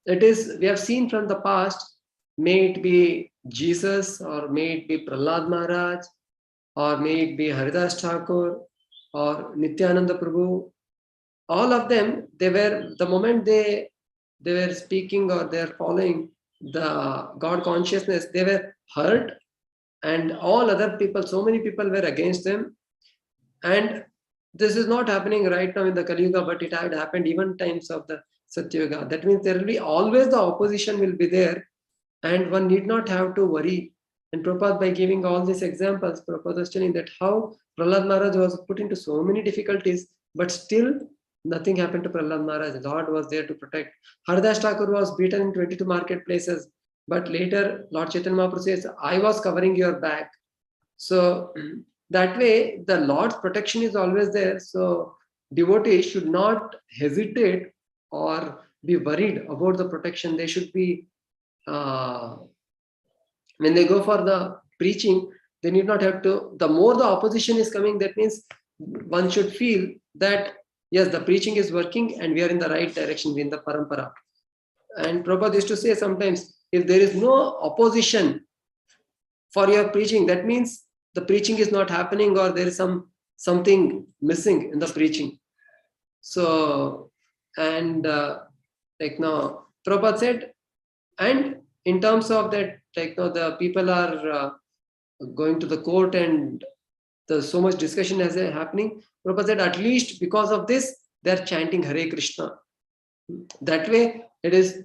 [SPEAKER 3] it is we have seen from the past, may it be Jesus or may it be Prahlad Maharaj or may it be Haridas Thakur or Nityananda Prabhu, all of them, they were, the moment they were speaking or they are following the God consciousness, they were hurt, and all other people, so many people were against them. And this is not happening right now in the Kali Yuga, but it had happened even times of the Satya Yuga. That means there will be always the opposition will be there, and one need not have to worry. And Prabhupada, by giving all these examples, Prabhupada was telling that how Prahlad Maharaj was put into so many difficulties, but still nothing happened to Prahlad Maharaj. Lord was there to protect. Haridas Thakur was beaten in 22 marketplaces, but later Lord Chaitanya Mahaprabhu says, I was covering your back. So that way, the Lord's protection is always there. So devotees should not hesitate or be worried about the protection. They should be, when they go for the preaching, they need not have to, the more the opposition is coming, that means one should feel that, yes, the preaching is working and we are in the right direction, in the parampara. And Prabhupada used to say sometimes, if there is no opposition for your preaching, that means the preaching is not happening or there is something missing in the preaching. So, and now Prabhupada said, and in terms of that, the people are going to the court and there's so much discussion as happening. Prabhupada said, at least because of this, they're chanting Hare Krishna. That way, it is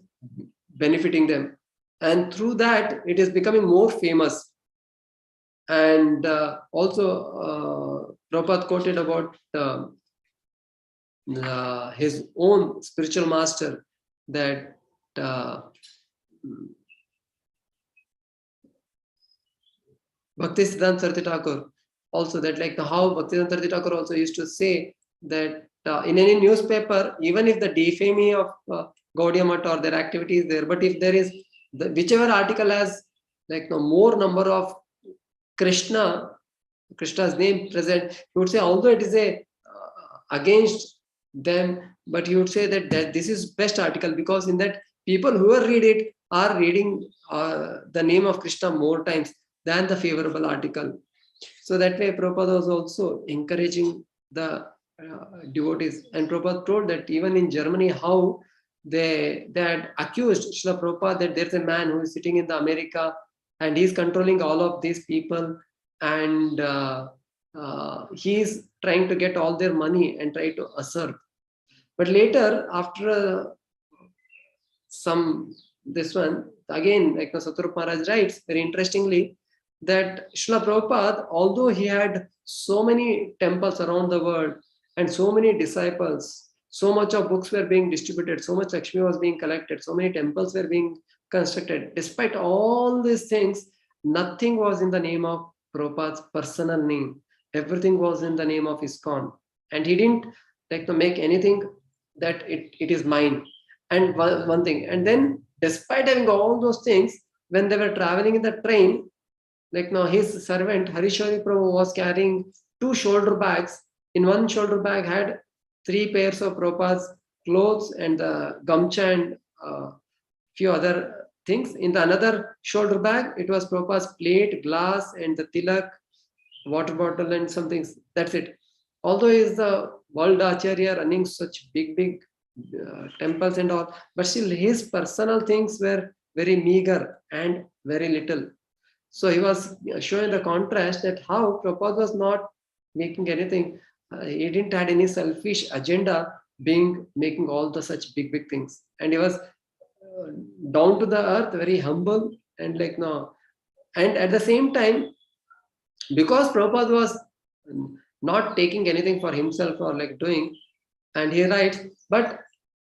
[SPEAKER 3] benefiting them. And through that, it is becoming more famous. And also, Prabhupada quoted about his own spiritual master, that Bhaktisiddhanta Saraswati Thakur, also that how Bhaktisiddhanta Saraswati Thakur also used to say that in any newspaper, even if the defaming of Gaudiya Math or their activity is there, but if there is whichever article has more number of Krishna's name present, you would say, although it is against them, but you would say that this is best article, because in that people who are reading the name of Krishna more times than the favorable article. So that way Prabhupada was also encouraging the devotees. And Prabhupada told that even in Germany, how they had accused Srila Prabhupada that there's a man who is sitting in the America and he's controlling all of these people, and he's trying to get all their money and try to usurp. But later, after this one, again, like Satrup Maharaj writes very interestingly, that Srila Prabhupada, although he had so many temples around the world and so many disciples, so much of books were being distributed, so much Lakshmi was being collected, so many temples were being constructed. Despite all these things, nothing was in the name of Prabhupada's personal name. Everything was in the name of ISKCON. And he didn't like to make anything that it is mine. And one thing. And then despite having all those things, when they were traveling in the train, like now his servant Harishwari Prabhu was carrying 2 shoulder bags. In one shoulder bag had 3 pairs of Prabhupada's clothes and the gamcha and few other things. In the another shoulder bag, it was Prabhupada's plate, glass, and the tilak, water bottle, and some things. That's it. Although he is the world acharya running such big temples and all, but still his personal things were very meager and very little. So he was showing the contrast that how Prabhupada was not making anything. He didn't had any selfish agenda making all the such big things. And he was down to the earth, very humble and like no. And at the same time, because Prabhupada was not taking anything for himself or like doing, and he writes, but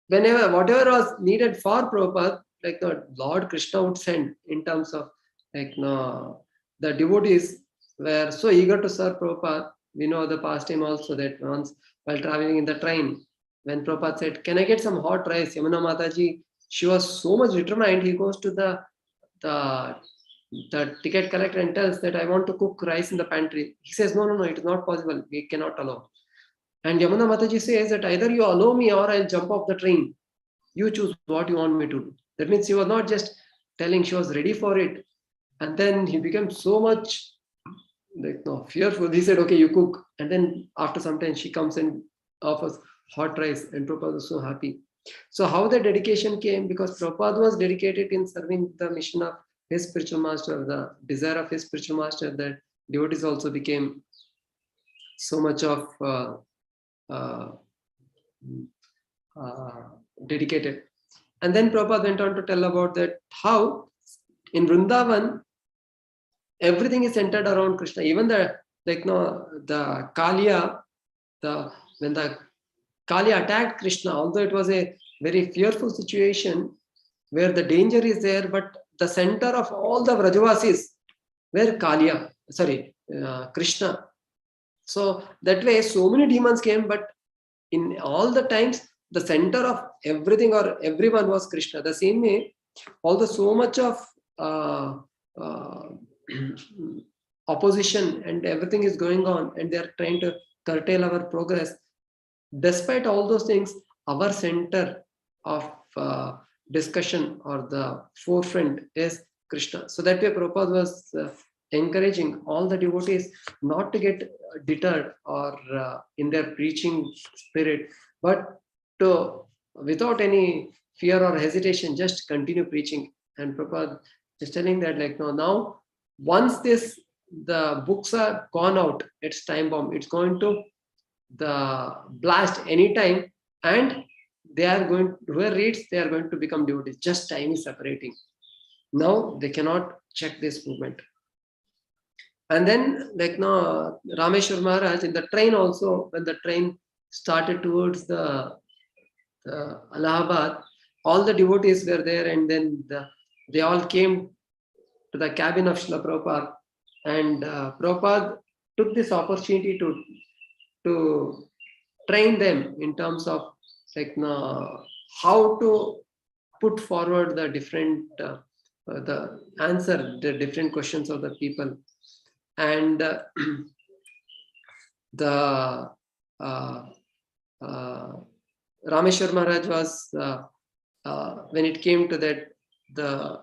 [SPEAKER 3] whatever was needed for Prabhupada, like the Lord Krishna would send in terms of like no, the devotees were so eager to serve Prabhupada. We know the past time also that once while traveling in the train, when Prabhupada said, "Can I get some hot rice?" Yamuna Mataji, she was so much determined. He goes to the ticket collector and tells that I want to cook rice in the pantry. He says, no, it is not possible. We cannot allow. And Yamuna Mataji says that either you allow me or I'll jump off the train. You choose what you want me to do. That means she was not just telling, she was ready for it. And then he became so much fearful. He said, okay, you cook. And then after some time, she comes and offers hot rice. And Prabhupada was so happy. So how the dedication came? Because Prabhupada was dedicated in serving the mission of his spiritual master, the desire of his spiritual master, that devotees also became so much of dedicated. And then Prabhupada went on to tell about that how in Vrindavan everything is centered around Krishna. Even the Kaliya, when the Kaliya attacked Krishna, although it was a very fearful situation where the danger is there, but the center of all the Vrajavasis were Krishna. So that way, so many demons came, but in all the times, the center of everything or everyone was Krishna. The same way, although so much of opposition and everything is going on, and they are trying to curtail our progress, despite all those things, our center of discussion or the forefront is Krishna. So that way Prabhupada was encouraging all the devotees not to get deterred or in their preaching spirit, but to, without any fear or hesitation, just continue preaching. And Prabhupada is telling that now once the books are gone out, it's time bomb. It's going to the blast anytime, and whoever reads, they are going to become devotees. Just time is separating. Now they cannot check this movement. And then Rameshwar Maharaj in the train also, when the train started towards the Allahabad, all the devotees were there, and then they all came to the cabin of Srila Prabhupada, and Prabhupada took this opportunity to train them in terms of how to put forward the different the different questions of the people. And the Rameshwar Maharaj was when it came to that the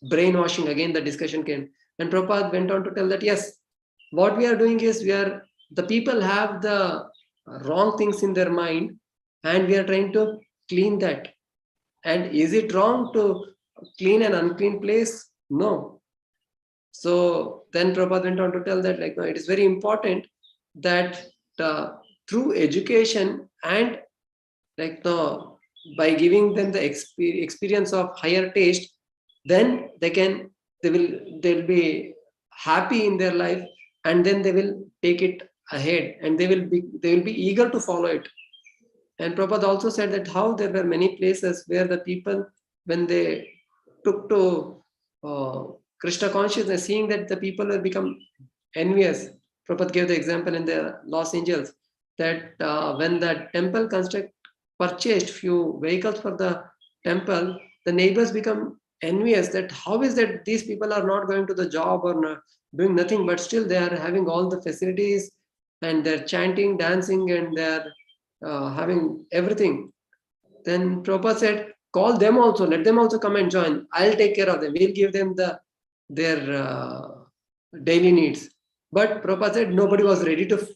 [SPEAKER 3] brainwashing, again the discussion came, and Prabhupada went on to tell that yes, what we are doing is the people have the wrong things in their mind, and we are trying to clean that. And is it wrong to clean an unclean place? No. So then Prabhupada went on to tell that it is very important that through education and by giving them the experience of higher taste, then they'll be happy in their life, and then they will take it ahead, and they will be eager to follow it. And Prabhupada also said that how there were many places where the people, when they took to Krishna consciousness, seeing that the people will become envious. Prabhupada gave the example in the Los Angeles that when the temple purchased few vehicles for the temple, the neighbors become envious that how is that these people are not going to the job or not doing nothing, but still they are having all the facilities, and they're chanting, dancing, and they're having everything. Then Prabhupada said, call them also, let them also come and join. I'll take care of them. We'll give them their daily needs. But Prabhupada said nobody was ready to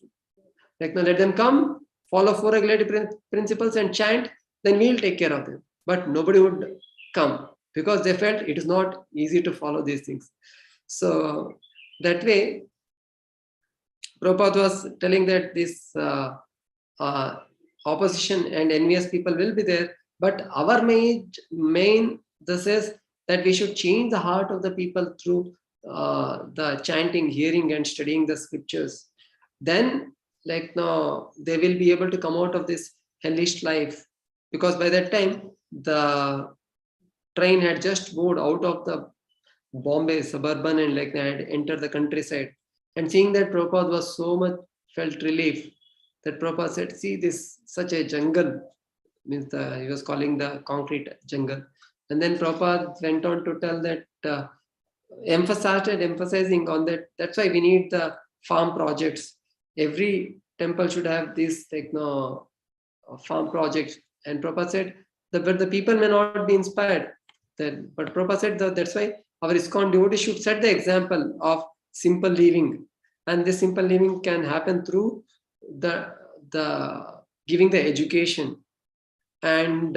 [SPEAKER 3] no, let them come, follow 4 regulative principles and chant, then we'll take care of them. But nobody would come because they felt it is not easy to follow these things. So that way, Prabhupada was telling that this opposition and envious people will be there, but our main this is that we should change the heart of the people through the chanting, hearing, and studying the scriptures. Then, now they will be able to come out of this hellish life, because by that time the train had just moved out of the Bombay suburban and had entered the countryside. And seeing that, Prabhupada was so much felt relief that Prabhupada said, see this such a jungle, means he was calling the concrete jungle. And then Prabhupada went on to tell that emphasizing on that. That's why we need the farm projects. Every temple should have this farm projects. And Prabhupada said, but the people may not be inspired. But Prabhupada said that's why our ISKCON devotees should set the example of simple living. And this simple living can happen through the giving the education. And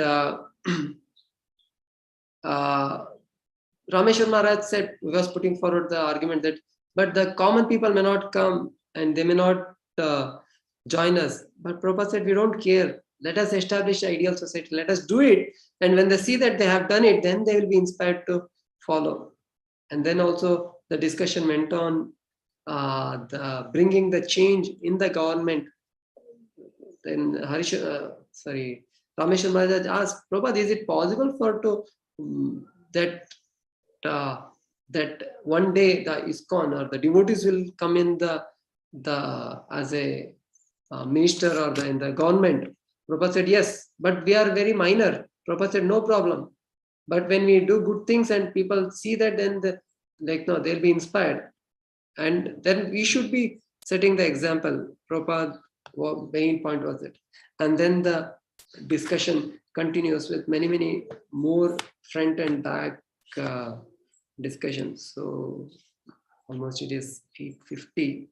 [SPEAKER 3] Rameshwar Maharaj said, was putting forward the argument that, but the common people may not come and they may not join us. But Prabhupada said, we don't care. Let us establish the ideal society. Let us do it. And when they see that they have done it, then they will be inspired to follow. And then also the discussion went on bringing the change in the government. Then Rameshwar Maharaj asked, Prabhupada, is it possible that one day the ISKCON or the devotees will come in as a minister or in the government? Prabhupada said, yes, but we are very minor. Prabhupada said, no problem. But when we do good things and people see that, then they'll be inspired. And then we should be setting the example. Prabhupada, main point was it. And then the discussion continues with many more front and back discussions. So almost it is 8:50.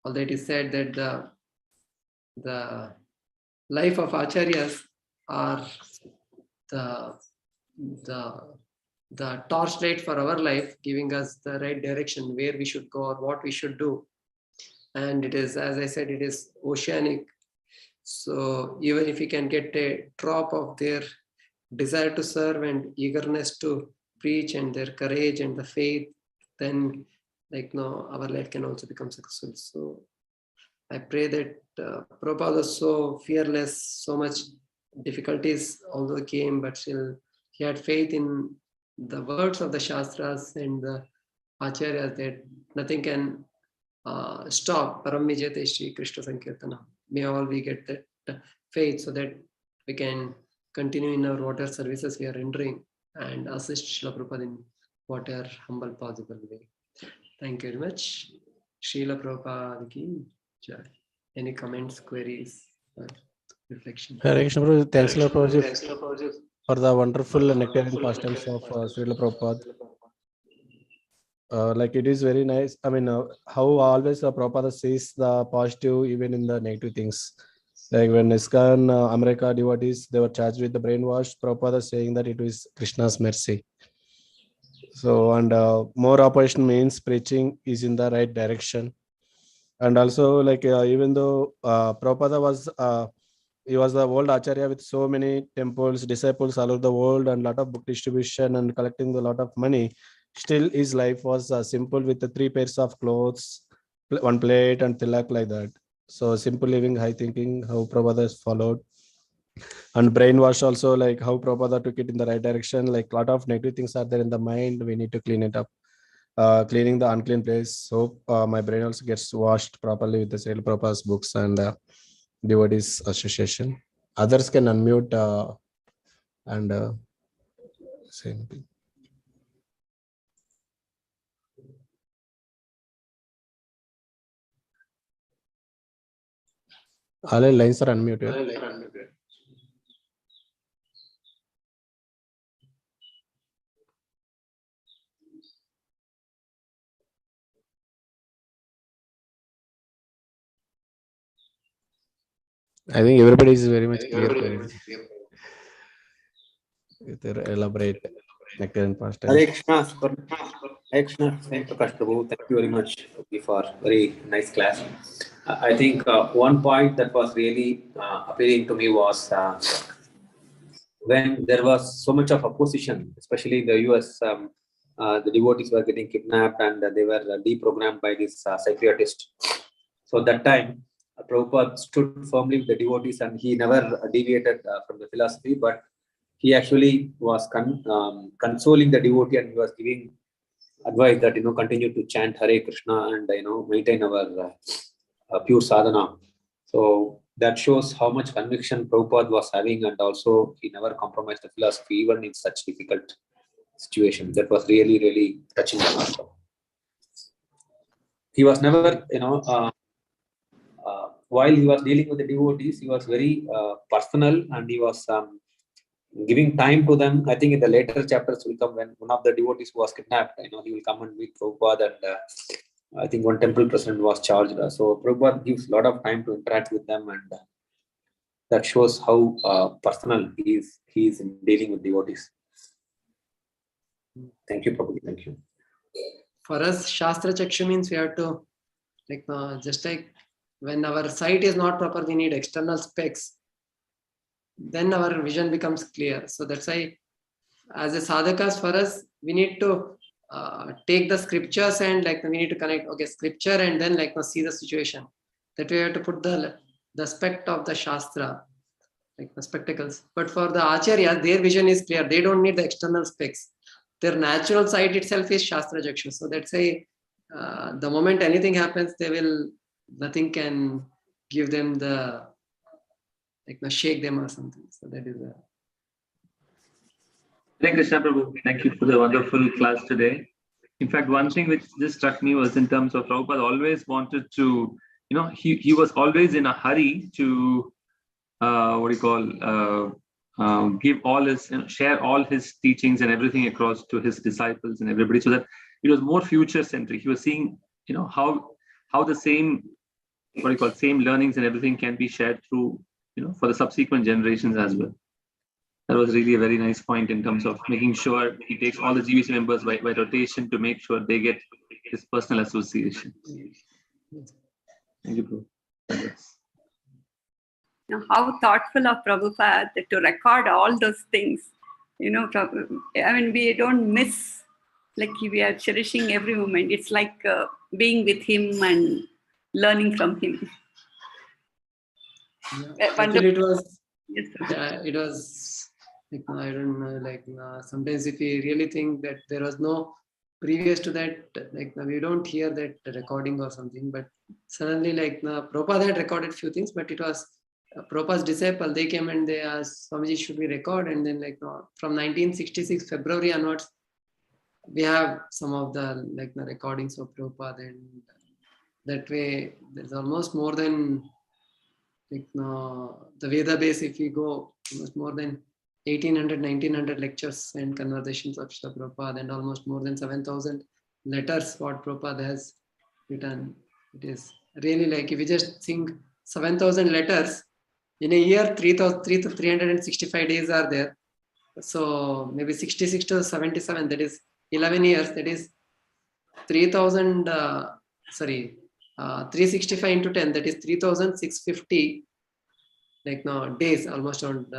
[SPEAKER 3] Although it is said that the life of acharyas are the torchlight for our life, giving us the right direction where we should go or what we should do. And it is, as I said, it is oceanic. So even if we can get a drop of their desire to serve and eagerness to preach and their courage and the faith, then our life can also become successful. So I pray that Prabhupada was so fearless, so much difficulties although came, but still he had faith in the words of the Shastras and the Acharyas that nothing can stop Param Vijayate Shri Krishna Sankirtana. May all we get that faith so that we can continue in our whatever services we are rendering and assist Srila Prabhupada in whatever humble possible way. Thank you very much. Srila Prabhupada ki jai. Any comments, queries, or reflections?
[SPEAKER 2] Hare Krishna Prabhu, thanks a lot, Prabhuji, for the wonderful nectarian pastimes of Srila Prabhupada. It is very nice. I mean, how always Prabhupada sees the positive even in the negative things. Like when ISKCON America devotees, they were charged with the brainwash, Prabhupada saying that it is Krishna's mercy. So, and more opposition means preaching is in the right direction. And also, even though Prabhupada was he was the world Acharya with so many temples, disciples all over the world, and lot of book distribution and collecting a lot of money. Still, his life was simple with the 3 pairs of clothes, one plate, and tilak like that. So simple living, high thinking, how Prabhupada has followed. And brainwash also, like how Prabhupada took it in the right direction. Like a lot of negative things are there in the mind. We need to clean it up. Cleaning the unclean place. Hope my brain also gets washed properly with the Srila Prabhupada's books and devotees association. Others can unmute and say anything. All lines are unmuted. I think everybody is very much clear. With their elaborate nectar and pastime.
[SPEAKER 4] Hare Krishna, Hare Krishna, Svayam Prakash Prabhu. Thank you very much for very nice class. I think one point that was really appealing to me was when there was so much of opposition, especially in the US, the devotees were getting kidnapped and they were deprogrammed by this psychiatrist. So at that time, Prabhupada stood firmly with the devotees and he never deviated from the philosophy, but he actually was consoling the devotee and he was giving advice that, continue to chant Hare Krishna and, maintain our pure sadhana. So that shows how much conviction Prabhupada was having, and also he never compromised the philosophy even in such difficult situation. That was really, really touching. He was never, while he was dealing with the devotees, he was very personal and he was giving time to them. I think in the later chapters will come when one of the devotees was kidnapped, he will come and meet Prabhupada, and I think one temple president was charged. So Prabhupada gives a lot of time to interact with them, and that shows how personal he is in dealing with devotees. Thank you, Prabhupada. Thank you.
[SPEAKER 3] For us, Shastra Chakshu means we have to, just like when our sight is not proper, we need external specs. Then our vision becomes clear. So that's why, as a sadhakas, for us, we need to take the scriptures and we need to connect, scripture and then see the situation. That way we have to put the spect of the Shastra, like the spectacles. But for the Acharya, their vision is clear. They don't need the external specs. Their natural sight itself is Shastra Jaksha. So that's why the moment anything happens, nothing can give them the, shake them or something. So that is
[SPEAKER 5] Hare Krishna Prabhu, thank you for the wonderful class today. In fact, one thing which just struck me was in terms of Prabhupada always wanted to, he was always in a hurry to, give all his, share all his teachings and everything across to his disciples and everybody, so that it was more future centric. He was seeing, how the same, same learnings and everything can be shared through, for the subsequent generations as well. That was really a very nice point in terms of making sure he takes all the GVC members by rotation to make sure they get his personal association. Thank you, bro.
[SPEAKER 6] How thoughtful of Prabhupada to record all those things. We don't miss, we are cherishing every moment. It's like being with him and learning from him.
[SPEAKER 3] Actually, it was, it was, I don't know, sometimes if we really think that there was no previous to that, we don't hear that recording or something, but suddenly Prabhupada had recorded few things, but it was Prabhupada's disciple, they came and they asked, Swamiji, should we record? And then from 1966 February onwards, we have some of the the recordings of Prabhupada, and that way there's almost more than the Veda base, if we go, almost more than 1800, 1900 lectures and conversations of Srila Prabhupada, and almost more than 7,000 letters what Prabhupada has written. It is really if you just think 7,000 letters, in a year 365 days are there. So maybe 66 to 77, that is 11 years, that is 365 into 10, that is 3,650 like now days, almost around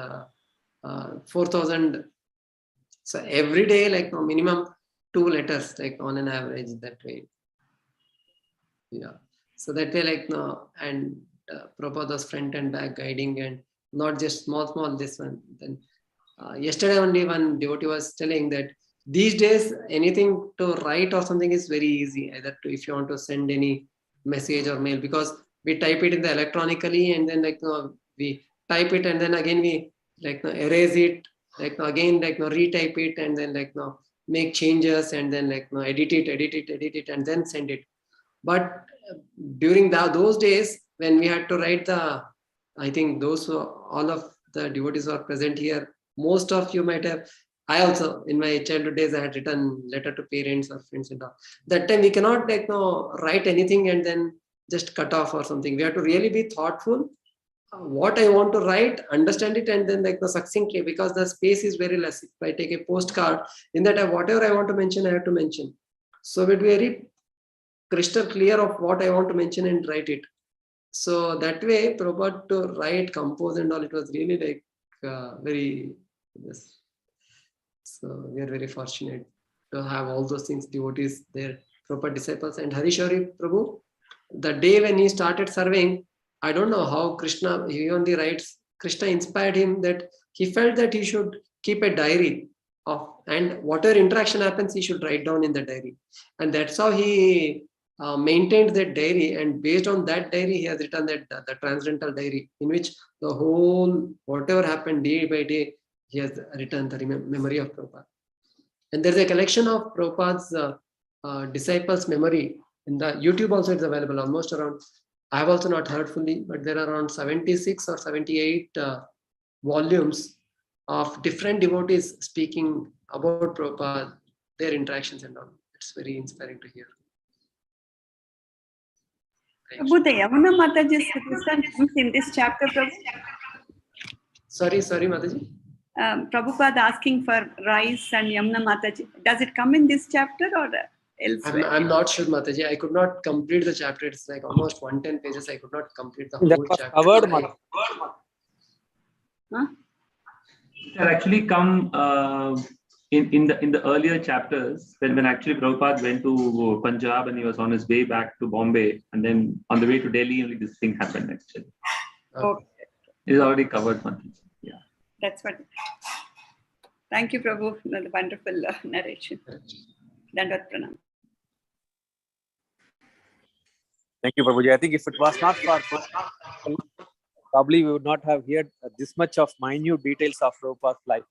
[SPEAKER 3] 4,000. So every day, like now minimum 2 letters, like on an average that way. Yeah. So that way, like now, and Prabhupada's front and back guiding, and not just small this one. Then yesterday only one devotee was telling that these days anything to write or something is very easy, either to, if you want to send any message or mail, because we type it in the electronically, and then like we type it, and then again we like erase it, like again like retype it, and then like make changes, and then like edit it, and then send it. But during those days when we had to write the, I think those who, all of the devotees who are present here, most of you might have, I also in my childhood days I had written letter to parents or friends and all. That time we cannot like write anything and then just cut off or something. We have to really be thoughtful. What I want to write, understand it, and then like succinctly, because the space is very less. If I take a postcard, in that whatever I want to mention, I have to mention. So it will be very crystal clear of what I want to mention and write it. So that way, Prabhupada to write, compose and all, it was really like very, yes. So we are very fortunate to have all those things, devotees, their Prabhupada disciples. And Harishwari Prabhu, the day when he started serving, I don't know how Krishna, he only writes, Krishna inspired him that he felt that he should keep a diary of, and whatever interaction happens, he should write down in the diary. And that's how he maintained that diary, and based on that diary he has written that the transcendental diary, in which the whole whatever happened day by day he has written the memory of Prabhupada. And there's a collection of Prabhupada's disciples memory in the YouTube. Also it's available, almost around, I have also not heard fully, but there are around 76 or 78 volumes of different devotees speaking about Prabhupada, their interactions and all. It's very inspiring to hear.
[SPEAKER 6] Prabhu, the Yamuna Mataji's comes in this chapter, Prabhu.
[SPEAKER 3] Sorry, Mataji.
[SPEAKER 6] Prabhupada asking for rice and Yamuna Mataji. Does it come in this chapter or elsewhere?
[SPEAKER 3] I'm not sure, Mataji. I could not complete the chapter. It's like almost 110 pages. I could not complete the whole chapter.
[SPEAKER 4] Covered,
[SPEAKER 6] Huh?
[SPEAKER 5] It had actually come in the earlier chapters when actually Prabhupada went to Punjab and he was on his way back to Bombay, and then on the way to Delhi only this thing happened actually.
[SPEAKER 6] Okay.
[SPEAKER 5] It is already covered, Mataji. Yeah.
[SPEAKER 6] That's what. Thank you, Prabhu, for the wonderful narration. Dandavat Pranam.
[SPEAKER 4] Thank you, Prabhuji. I think if it was not for probably we would not have heard this much of minute details of Prabhupada's life.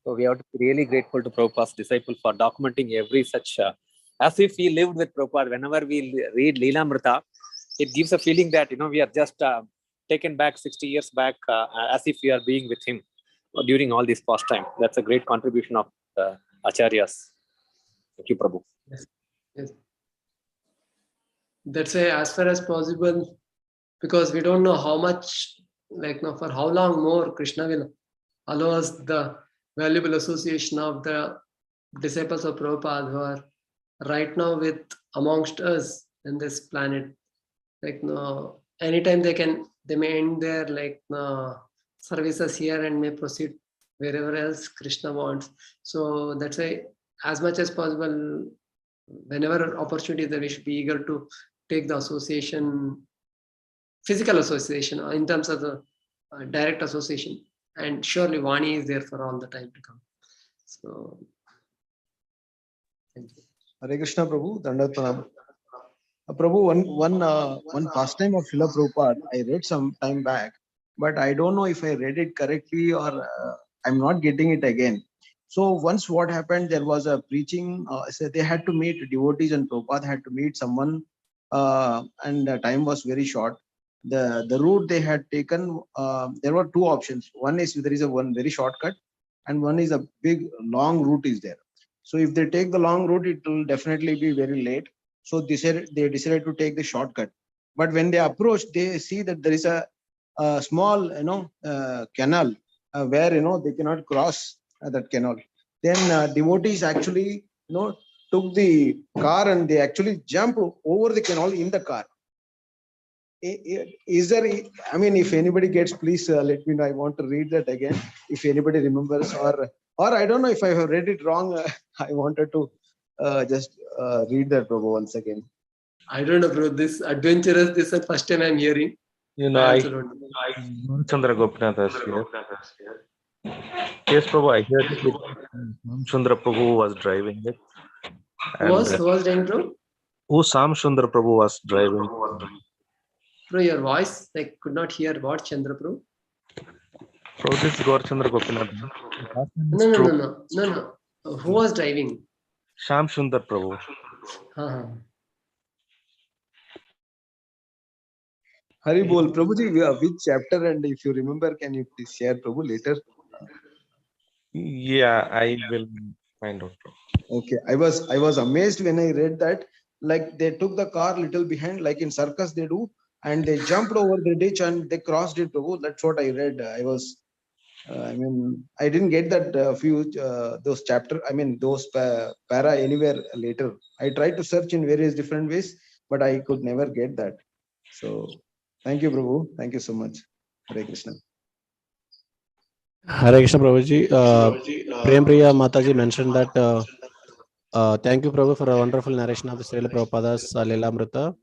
[SPEAKER 4] So we have to be really grateful to Prabhupada's disciple for documenting every such, as if we lived with Prabhupada. Whenever we read lilamritha, it gives a feeling that, we are just taken back 60 years back, as if we are being with him during all this past time. That's a great contribution of Acharyas. Thank you, Prabhu.
[SPEAKER 3] Yes. That's why, as far as possible, because we don't know how much, for how long more Krishna will allow us the valuable association of the disciples of Prabhupada who are right now with amongst us in this planet. Anytime they may end their services here and may proceed wherever else Krishna wants. So that's why, as much as possible, whenever opportunity that we should be eager to take the association, physical association, in terms of the direct association. And surely Vani is there for all the time to come. So, thank you.
[SPEAKER 1] Hare Krishna, Prabhu. Dandavat Pranam. Prabhu, one pastime of Srila Prabhupada, I read some time back, but I don't know if I read it correctly or I'm not getting it again. So once what happened, there was a preaching, so they had to meet devotees and Prabhupada had to meet someone, and the time was very short. The route they had taken, there were two options. One is there is one very shortcut, and one is a big long route is there. So if they take the long route, it will definitely be very late. So they decided to take the shortcut. But when they approach, they see that there is a small, canal where they cannot cross that canal. Then devotees actually, took the car and they actually jumped over the canal in the car. Is there, I mean, if anybody gets, please let me know. I want to read that again. If anybody remembers, or I don't know if I have read it wrong. I wanted to just read that Prabhu once again.
[SPEAKER 3] I don't know, bro. This adventurous, this is the first time I'm hearing.
[SPEAKER 7] You know,
[SPEAKER 3] I
[SPEAKER 7] I
[SPEAKER 3] also don't know.
[SPEAKER 7] Chandra Gopinath is here. Yes, Prabhu, I heard it. Chandra Prabhu was driving it.
[SPEAKER 3] Who was doing, bro?
[SPEAKER 7] Who Sam Sundar Prabhu was driving.
[SPEAKER 3] Bro, your voice, I could not hear what, Chandra, bro.
[SPEAKER 7] So this is Gaur Chandra Gopinath.
[SPEAKER 3] No. Who was driving?
[SPEAKER 7] Sham Sundar Prabhu.
[SPEAKER 1] Hari Bol, Prabhuji, which chapter, and if you remember, can you please share, Prabhu, later?
[SPEAKER 7] Yeah, I will find out.
[SPEAKER 1] Okay, I was amazed when I read that. Like they took the car little behind, like in circus they do, and they jumped over the ditch and they crossed it, Prabhu. That's what I read. I was, I mean, I didn't get that those chapter. I mean, those para anywhere later. I tried to search in various different ways, but I could never get that. So, thank you, Prabhu. Thank you so much. Hare Krishna.
[SPEAKER 2] Hare Krishna Prabhuji. Prem Priya Mataji mentioned that thank you Prabhu for a wonderful narration of the Srila Prabhupada's lilamritha.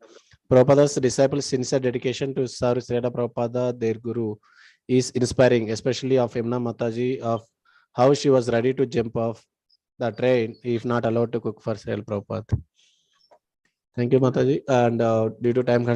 [SPEAKER 2] Prabhupada's disciples' sincere dedication to serve Srila Prabhupada, their guru, is inspiring, especially of Yamuna Mataji, of how she was ready to jump off the train if not allowed to cook for Srila Prabhupada. Thank you, Mataji. And due to time constraints,